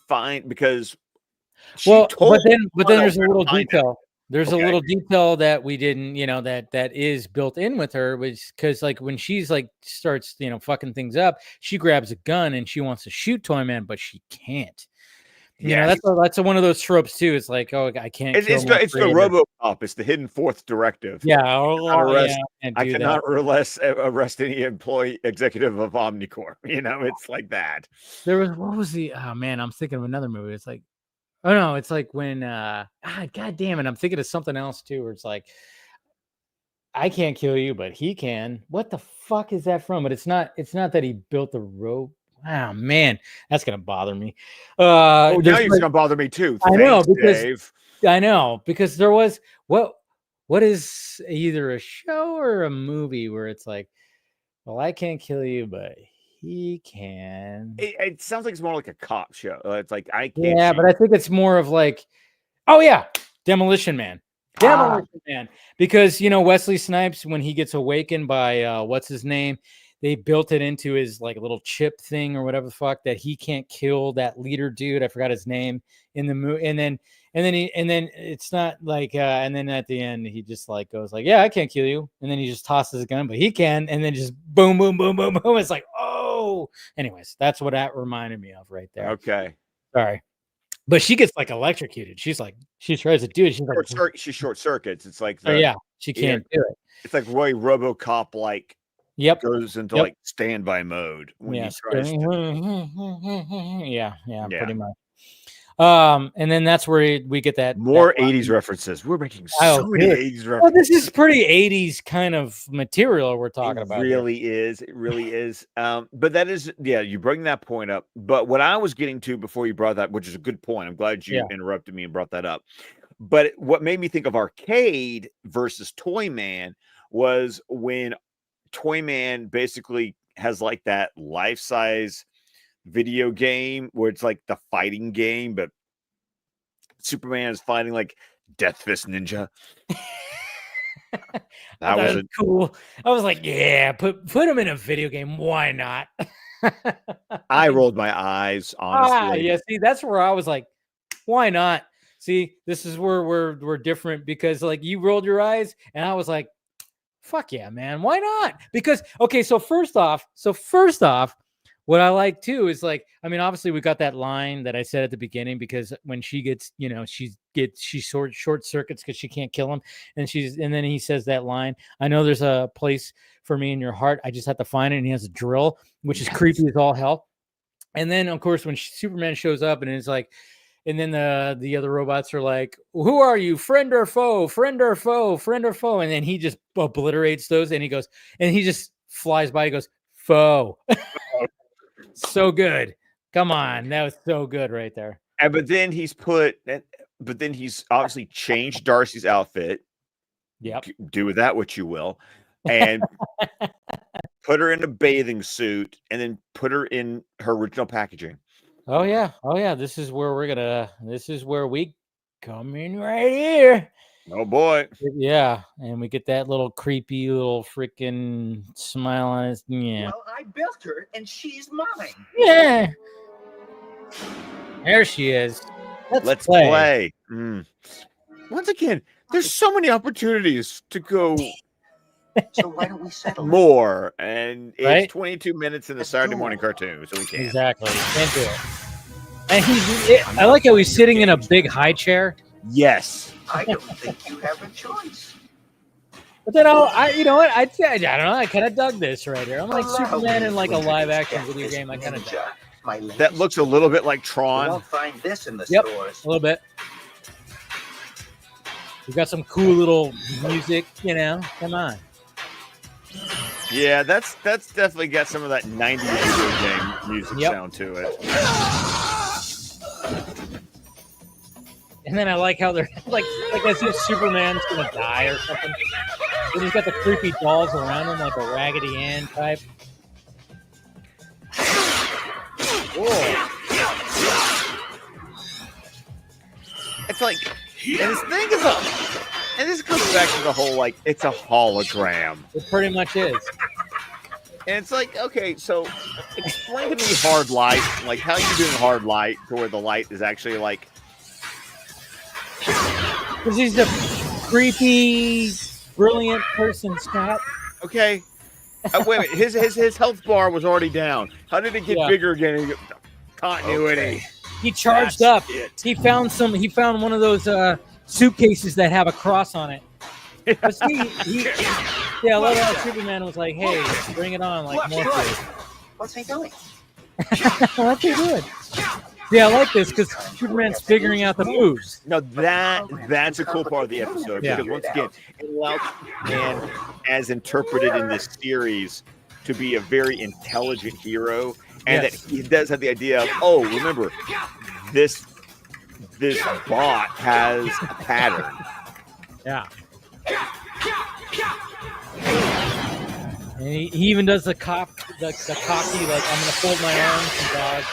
S2: because she
S1: Well,
S2: told
S1: but then
S2: Kal-El
S1: there's a
S2: where to
S1: little
S2: find him.
S1: detail. There's a
S2: Okay.
S1: little detail that we didn't, you know, that is built in with her, which because like when she's like starts, you know, fucking things up, she grabs a gun and she wants to shoot Toyman, but she can't. You know,
S2: Yes.
S1: that's one of those tropes too. It's like, oh, I can't kill my
S2: It's the
S1: creator.
S2: RoboCop. It's the hidden fourth directive.
S1: Yeah,
S2: Not
S1: yeah,
S2: arrest
S1: I can't
S2: I
S1: do that.
S2: cannot arrest any employee executive of Omnicorp. You know, it's like that.
S1: There was what was the oh man, I'm thinking of another movie. It's like oh no, it's like when god damn it, I'm thinking of something else too, where it's like I can't kill you, but he can. What the fuck is that from? But it's not that he built the rope. Oh man, that's gonna bother me.
S2: Oh, now
S1: There's
S2: it's
S1: like
S2: gonna bother me too.
S1: I know
S2: Thanks, Dave.
S1: because there was what is either a show or a movie where it's like, well, I can't kill you, but he can.
S2: It sounds like it's more like a cop show. It's like I can't
S1: Yeah,
S2: shoot.
S1: but I think it's more of like, oh yeah, Demolition Man.
S2: Ah,
S1: Demolition Man. Because you know, Wesley Snipes, when he gets awakened by what's his name, they built it into his like little chip thing or whatever the fuck that he can't kill that leader dude. I forgot his name in the movie. And then it's not like and then at the end he just like goes like, yeah, I can't kill you. And then he just tosses a gun, but he can, and then just boom, boom, boom, boom, boom. It's like, oh, anyways, that's what that reminded me of right there.
S2: okay.
S1: Sorry. But she gets like electrocuted. She's like, she tries to do it. She's like,
S2: She short circuits. It's like
S1: oh yeah, she can't do it.
S2: it's like Roy RoboCop like
S1: Yep.
S2: goes into
S1: Yep.
S2: like standby mode when he
S1: Yes.
S2: tries to.
S1: Yeah. Yeah.
S2: Yeah.
S1: Pretty much. And then that's where we get that
S2: More
S1: line.
S2: 80s references. We're making
S1: Oh,
S2: so many
S1: dude.
S2: 80s
S1: Well, this
S2: references.
S1: is pretty 80s kind of material we're talking
S2: It
S1: about here.
S2: really is. It really is. But that is, yeah, you bring that point up. But what I was getting to before you brought that, which is a good point, I'm glad you
S1: Yeah.
S2: interrupted me and brought that up. But what made me think of Arcade versus Toyman was when Toyman basically has like that life size video game where it's like the fighting game, but Superman is fighting like Death Fist Ninja. That was it.
S1: Cool. I was like, yeah, put him in a video game. Why not?
S2: I rolled my eyes, honestly.
S1: yeah. See, that's where I was like, why not? See, this is where we're different because like you rolled your eyes and I was like, fuck yeah, man. Why not? Because okay, so first off, what I like too is like, I mean, obviously we got that line that I said at the beginning because when she gets, you know, she short circuits because she can't kill him, and then he says that line. I know there's a place for me in your heart. I just have to find it. And he has a drill, which is creepy as all hell. And then of course when Superman shows up and it's like, and then the other robots are like, "Who are you, friend or foe? Friend or foe? Friend or foe?" And then he just obliterates those, and he goes, and he just flies by. He goes, "Foe." So good. Come on, that was so good right there.
S2: And but then he's obviously changed Darcy's outfit.
S1: Yep.
S2: Do with that what you will, and put her in a bathing suit, and then put her in her original packaging.
S1: Oh yeah. Oh yeah. This is where we come in right here.
S2: Oh boy.
S1: Yeah, and we get that little creepy little freaking smile on his. Yeah.
S3: Well, I built her, and she's mine.
S1: Yeah. There she is.
S2: Let's play. Once again, there's so many opportunities to go
S3: So why don't we settle
S2: more? And
S1: Right?
S2: it's 22 minutes in the Saturday morning cartoon, so we can't.
S1: Exactly. Can't do it. And I like how he's sitting in a big high chair.
S2: Yes.
S3: I don't think you have a choice.
S1: But then you know what? I don't know. I kind of dug this right here. I'm like Superman in like a live action video game. I kind of dug.
S2: That looks a little bit like Tron.
S3: You won't find this in the stores.
S1: A little bit. We got some cool little music, you know. Come on.
S2: Yeah, that's definitely got some of that 90s video game music sound to it.
S1: And then I like how they're like as if Superman's gonna die or something. And he's got the creepy dolls around him, like a Raggedy Ann type. Whoa.
S2: It's like, and this thing is and this goes back to the whole like it's a hologram.
S1: It pretty much is.
S2: And it's like, okay, so explain to me hard light, like how you doing hard light to where the light is actually like.
S1: Because he's a creepy, brilliant person, Scott.
S2: Okay. Wait a minute. His health bar was already down. How did it get bigger again? Continuity. Okay.
S1: He charged up. He found one of those suitcases that have a cross on it. But see, I love how Superman was like, "Hey, bring it on!" Like Morpheus.
S3: What's he doing?
S1: What's he doing? Yeah, I like this because Superman's figuring out the moves.
S2: No, that's a cool part of the episode because once again, it allows man, as interpreted in this series, to be a very intelligent hero, and that he does have the idea of, oh, remember, this bot has a pattern.
S1: Yeah. And he even does the cocky, like, I'm going to fold my arms and dodge.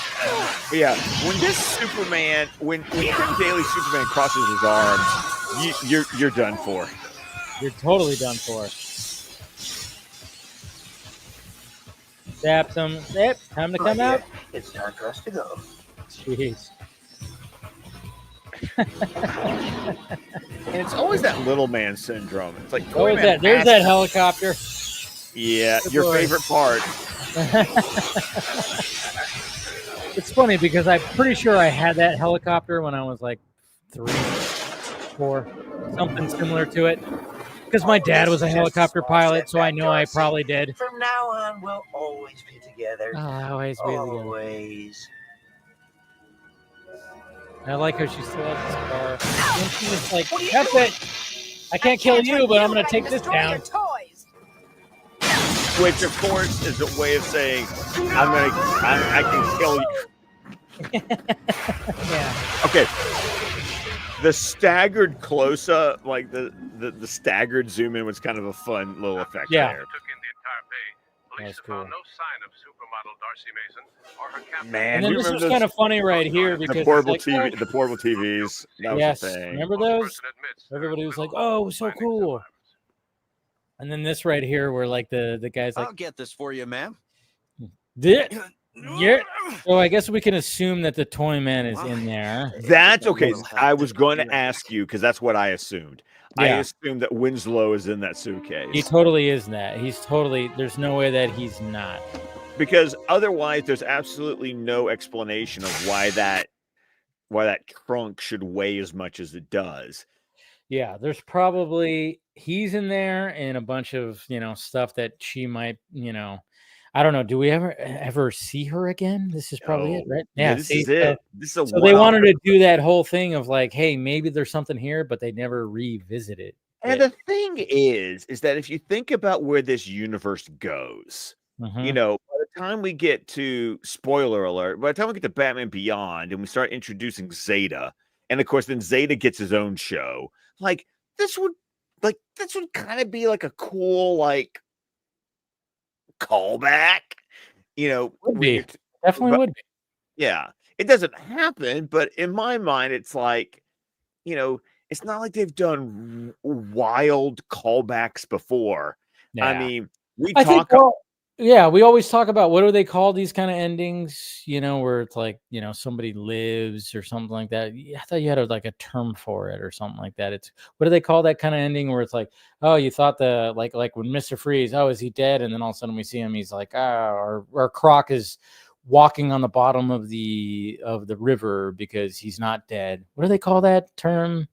S2: Yeah, when this Superman, when Tim Daly Superman crosses his arms, you're done for.
S1: You're totally done for. Zaps him. Yep, time to come out.
S3: It's time for us to go.
S1: Jeez.
S2: And it's always that little man syndrome. It's like,
S1: what was that? There's that helicopter.
S2: Yeah, your favorite part.
S1: It's funny because I'm pretty sure I had that helicopter when I was like 3, 4, something similar to it. Because my dad was a helicopter pilot, so I know I probably did.
S3: From now on, we'll always be together.
S1: Always be together.
S3: Always.
S1: I like how she still has the scar. And she was like, that's it. I can't kill you, but I'm going to take this down.
S2: Which, of course, is a way of saying, I can kill you.
S1: Yeah.
S2: Okay. The staggered close-up, like the staggered zoom in was kind of a fun little effect there.
S4: Took in the entire bay. Police have found no sign of supermodel Darcy Mason or her captain.
S2: Man,
S1: and then this was kind of funny right here because
S2: the portable TV, the portable TVs. That was the thing.
S1: Remember those? Everybody was like, "Oh, so cool." And then this right here, where like the guy's like,
S5: "I'll get this for you, ma'am."
S1: Yeah. So I guess we can assume that the Toyman is in there.
S2: That's okay. I was going to ask you because that's what I assumed.
S1: Yeah.
S2: I assumed that Winslow is in that suitcase.
S1: He totally is that. He's totally. There's no way that he's not.
S2: Because otherwise, there's absolutely no explanation of why that trunk should weigh as much as it does.
S1: Yeah, there's probably he's in there and a bunch of stuff that she might I don't know. Do we ever see her again? This is probably it, right?
S2: Yeah, this is it. This is
S1: so they wanted to do that whole thing of like, hey, maybe there's something here, but they never revisit it.
S2: And the thing is that if you think about where this universe goes, by the time we get to spoiler alert, by the time we get to Batman Beyond and we start introducing Zeta, and of course then Zeta gets his own show, like this would kind of be like a cool callback,
S1: would be. Definitely would be.
S2: Yeah, it doesn't happen, but in my mind, it's like, it's not like they've done wild callbacks before. I
S1: Yeah.
S2: mean, we
S1: I think,
S2: talk.
S1: yeah, we always talk about what do they call these kind of endings, where it's like, somebody lives or something like that. I thought you had like a term for it or something like that. It's what do they call that kind of ending where it's like, oh, you thought like when Mr. Freeze, oh, is he dead? And then all of a sudden we see him, he's like, or Croc is walking on the bottom of the river because he's not dead. What do they call that term?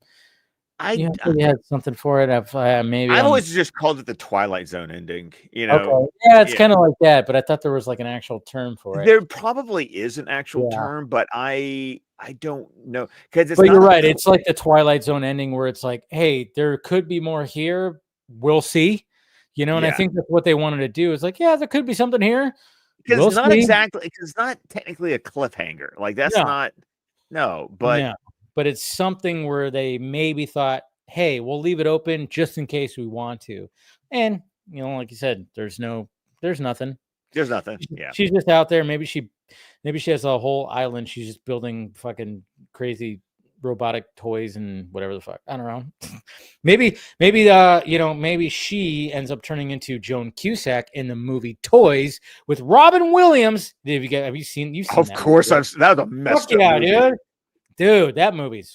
S1: You had something for it.
S2: I've always just called it the Twilight Zone ending.
S1: Okay. Yeah, it's kind of like that, but I thought there was like an actual term for it.
S2: There probably is an actual term, but I don't know because it's.
S1: But you're right. It's like the Twilight Zone ending where it's like, hey, there could be more here. We'll see. And I think that's what they wanted to do. Is like, yeah, there could be something here.
S2: Because it's not exactly. It's not technically a cliffhanger. Like that's not. No, but.
S1: No. But it's something where they maybe thought, hey, we'll leave it open just in case we want to. And, like you said, there's nothing.
S2: There's nothing. Yeah.
S1: She's just out there. Maybe she has a whole island. She's just building fucking crazy robotic toys and whatever the fuck. I don't know. maybe she ends up turning into Joan Cusack in the movie Toys with Robin Williams. Have you seen
S2: Of
S1: that
S2: course,
S1: movie?
S2: that was a messed up movie.
S1: Dude, that movie's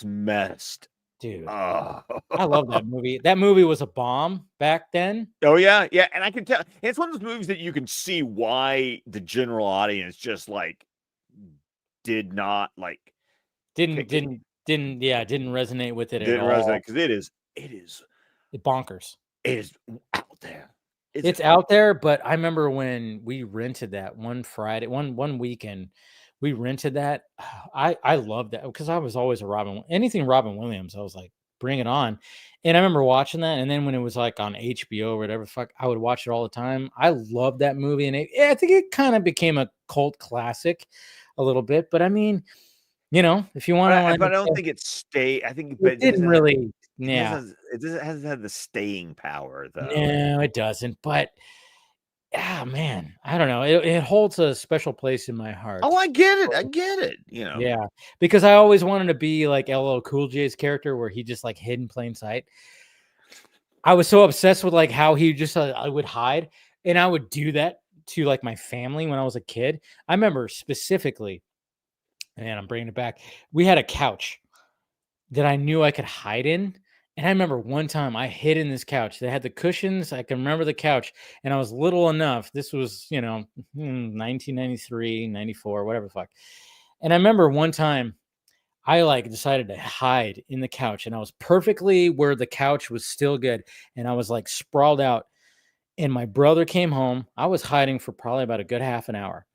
S2: messed.
S1: Dude,
S2: oh.
S1: I love that movie. That movie was a bomb back then.
S2: Oh yeah, and I can tell. It's one of those movies that you can see why the general audience just like did not like
S1: didn't resonate with it at all.
S2: Didn't resonate because it is
S1: bonkers.
S2: It is out there.
S1: It's out there, but I remember when we rented that one Friday, one weekend. We rented that. I loved that because I was always anything Robin Williams. I was like, bring it on. And I remember watching that. And then when it was like on HBO or whatever the fuck, I would watch it all the time. I loved that movie. And I think it kind of became a cult classic a little bit. But I mean, if you want to.
S2: But I don't think it stayed. I think
S1: it didn't really.
S2: It hasn't had the staying power, though.
S1: No, it doesn't. But man, I don't know. It holds a special place in my heart.
S2: Oh, I get it.
S1: Yeah, because I always wanted to be like LL Cool J's character, where he just like hid in plain sight. I was so obsessed with like how he just I would hide, and I would do that to like my family when I was a kid. I remember specifically, and I'm bringing it back. We had a couch that I knew I could hide in. And I remember one time I hid in this couch. They had the cushions. I can remember the couch. And I was little enough. This was, 1993, 94, whatever the fuck. And I remember one time I like decided to hide in the couch. And I was perfectly where the couch was still good. And I was like sprawled out. And my brother came home. I was hiding for probably about a good half an hour.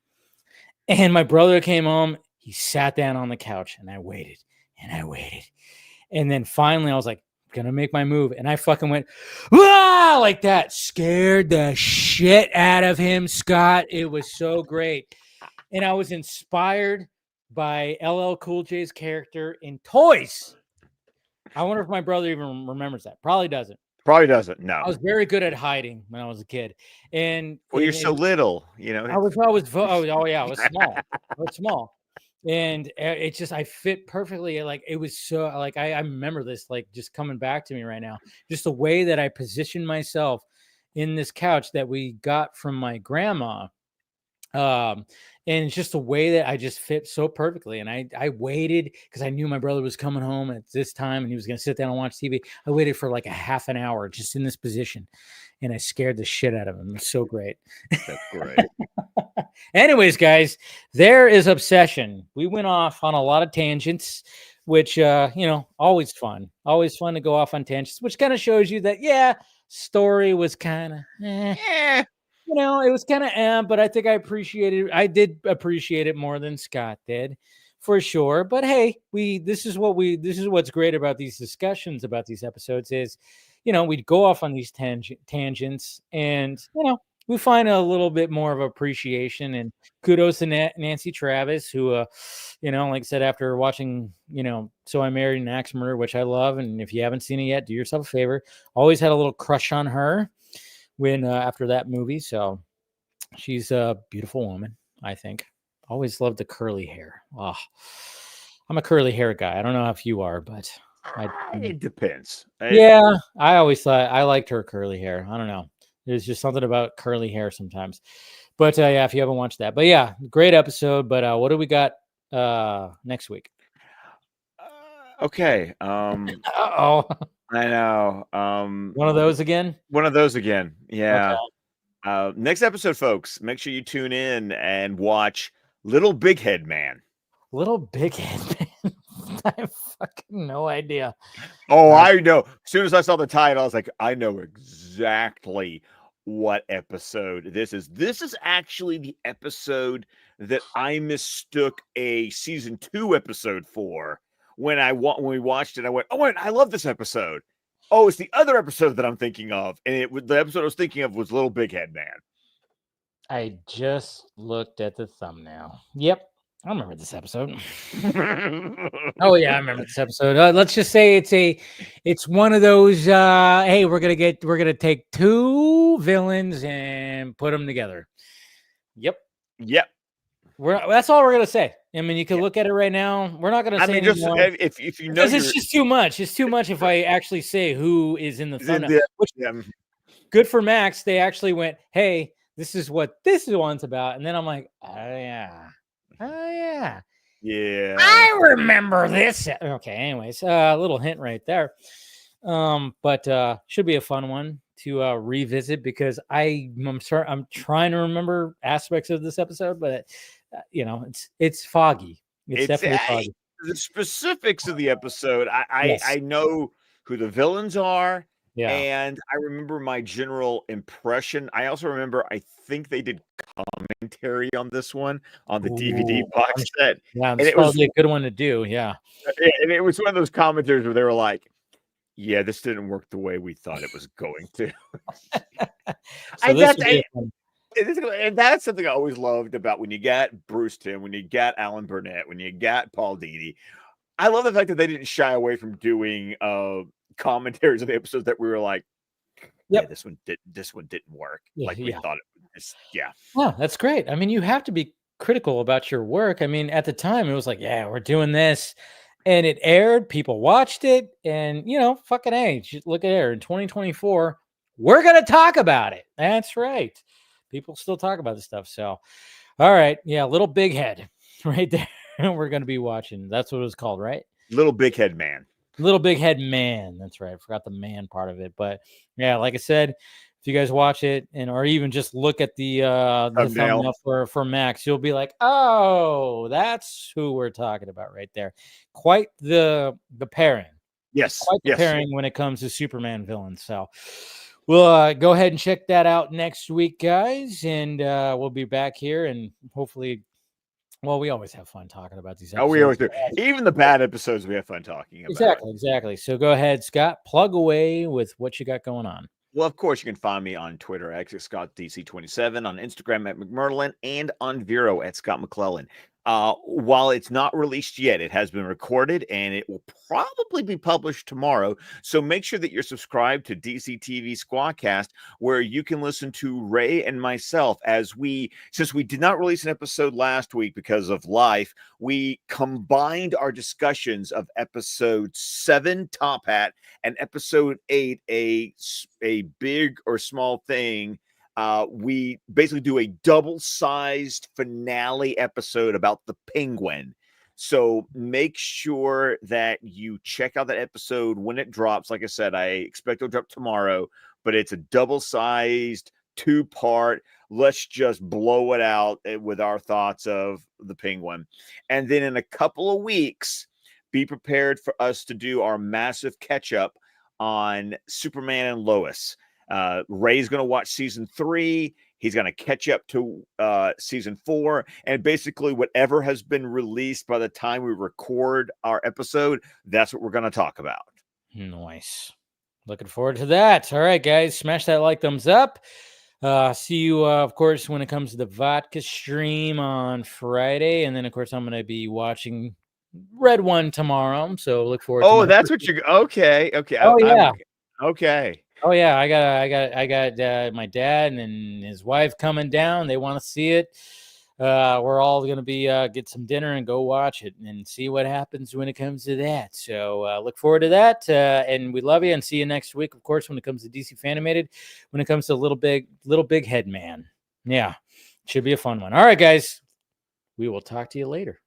S1: And my brother came home. He sat down on the couch. And I waited. And I waited. And then finally I was like, gonna make my move, and I fucking went like that, scared the shit out of him, Scott. It was so great. And I was inspired by LL Cool J's character in Toys. I wonder if my brother even remembers that. Probably doesn't.
S2: No,
S1: I was very good at hiding when I was a kid. And
S2: you're so little,
S1: I was small. And it just, I fit perfectly. Like, it was so like, I remember this, like just coming back to me right now, just the way that I positioned myself in this couch that we got from my grandma. And it's just the way that I just fit so perfectly. And I waited because I knew my brother was coming home at this time and he was going to sit down and watch TV. I waited for like a half an hour just in this position, and I scared the shit out of him. It was so great.
S2: That's great.
S1: Anyways, guys, there is Obsession. We went off on a lot of tangents, which, always fun to go off on tangents, which kind of shows you that, story was kind of, it was kind of, but I think I did appreciate it more than Scott did, for sure. But hey, this is what's great about these discussions about these episodes is, we'd go off on these tangents and, we find a little bit more of appreciation, and kudos to Nancy Travis, who, like I said, after watching, So I Married an Axe Murderer, which I love. And if you haven't seen it yet, do yourself a favor. Always had a little crush on her when, after that movie. So she's a beautiful woman, I think. Always loved the curly hair. Oh, I'm a curly hair guy. I don't know if you are, but
S2: It depends.
S1: Yeah, I always thought I liked her curly hair. I don't know. There's just something about curly hair sometimes. But yeah, if you haven't watched that. But yeah, great episode. But what do we got next week?
S2: Okay.
S1: Uh-oh.
S2: I know.
S1: One of those again?
S2: One of those again. Yeah.
S1: Okay.
S2: Next episode, folks, make sure you tune in and watch Little Big Head Man.
S1: Little Big Head Man. I have fucking no idea.
S2: Oh, I know. As soon as I saw the title, I was like, I know exactly what episode this is. This is actually the episode that I mistook a season 2 episode for. When we watched it, I went, "Oh wait, I love this episode." Oh, it's the other episode that I'm thinking of, and the episode I was thinking of was Little Big Head Man.
S1: I just looked at the thumbnail. Yep, I remember this episode. Oh yeah, I remember this episode. Let's just say it's one of those. Hey, we're gonna take two villains and put them together. Yep. That's all we're gonna say. I mean, you can look at it right now. We're not gonna say anymore.
S2: If you know,
S1: because it's just too much. It's too much if I actually say who is in the thumbnail.
S2: Yeah.
S1: Good for Max. They actually went, "Hey, this is what this one's about," and then I'm like, "Oh yeah, I remember this." Okay, anyways, a little hint right there. But should be a fun one to revisit because I'm trying to remember aspects of this episode, but it's foggy. It's definitely foggy.
S2: The specifics of the episode, I know who the villains are.
S1: Yeah.
S2: And I remember my general impression. I also remember, I think they did commentary on this one on the DVD box set.
S1: Yeah, it's probably a good one to do. Yeah.
S2: And it was one of those commentaries where they were like, yeah, this didn't work the way we thought it was going to. And that's something I always loved about when you got Bruce Timm, when you got Alan Burnett, when you got Paul Dini. I love the fact that they didn't shy away from doing commentaries of the episodes that we were like, yeah, this one didn't work like we thought it would.
S1: Well, that's great. I mean, you have to be critical about your work. I mean, at the time it was like, yeah, we're doing this, and it aired, people watched it, and fucking age, look at it in 2024, we're gonna talk about it. That's right, people still talk about this stuff. So all right, yeah, Little Big Head right there. We're gonna be watching. That's what it was called, right?
S2: Little Big Head Man.
S1: Little Big Head Man. That's right. I forgot the man part of it. But yeah, like I said, if you guys watch it or even just look at the thumbnail for Max, you'll be like, oh, that's who we're talking about right there. Quite the pairing.
S2: Yes.
S1: Quite the pairing when it comes to Superman villains. So we'll go ahead and check that out next week, guys. And we'll be back here and hopefully. Well, we always have fun talking about these episodes.
S2: Oh, we always do. Even the bad episodes, we have fun talking about.
S1: Exactly. So go ahead, Scott. Plug away with what you got going on.
S2: Well, of course, you can find me on Twitter at ScottDC27, on Instagram at McMurlin, and on Vero at Scott McClellan. While it's not released yet, it has been recorded and it will probably be published tomorrow. So make sure that you're subscribed to DC TV Squadcast, where you can listen to Ray and myself since we did not release an episode last week because of life, we combined our discussions of episode 7, Top Hat, and episode 8, a big or small thing. We basically do a double-sized finale episode about the Penguin. So make sure that you check out that episode when it drops. Like I said, I expect it'll drop tomorrow, but it's a double-sized 2-part. Let's just blow it out with our thoughts of the Penguin. And then in a couple of weeks, be prepared for us to do our massive catch-up on Superman and Lois. Ray's going to watch season 3. He's going to catch up to season 4, and basically whatever has been released by the time we record our episode, that's what we're going to talk about.
S1: Nice. Looking forward to that. All right, guys, smash that like, thumbs up. See you, of course, when it comes to the vodka stream on Friday, and then of course I'm going to be watching Red One tomorrow. So look forward.
S2: Oh, that's what you're okay.
S1: Oh yeah.
S2: Okay.
S1: Oh yeah, I got my dad and his wife coming down. They want to see it. we're all going to be get some dinner and go watch it and see what happens when it comes to that. So look forward to that. And we love you and see you next week, of course, when it comes to DC Fan-imated, when it comes to Little Big Head Man. Yeah, should be a fun one. All right, guys, we will talk to you later.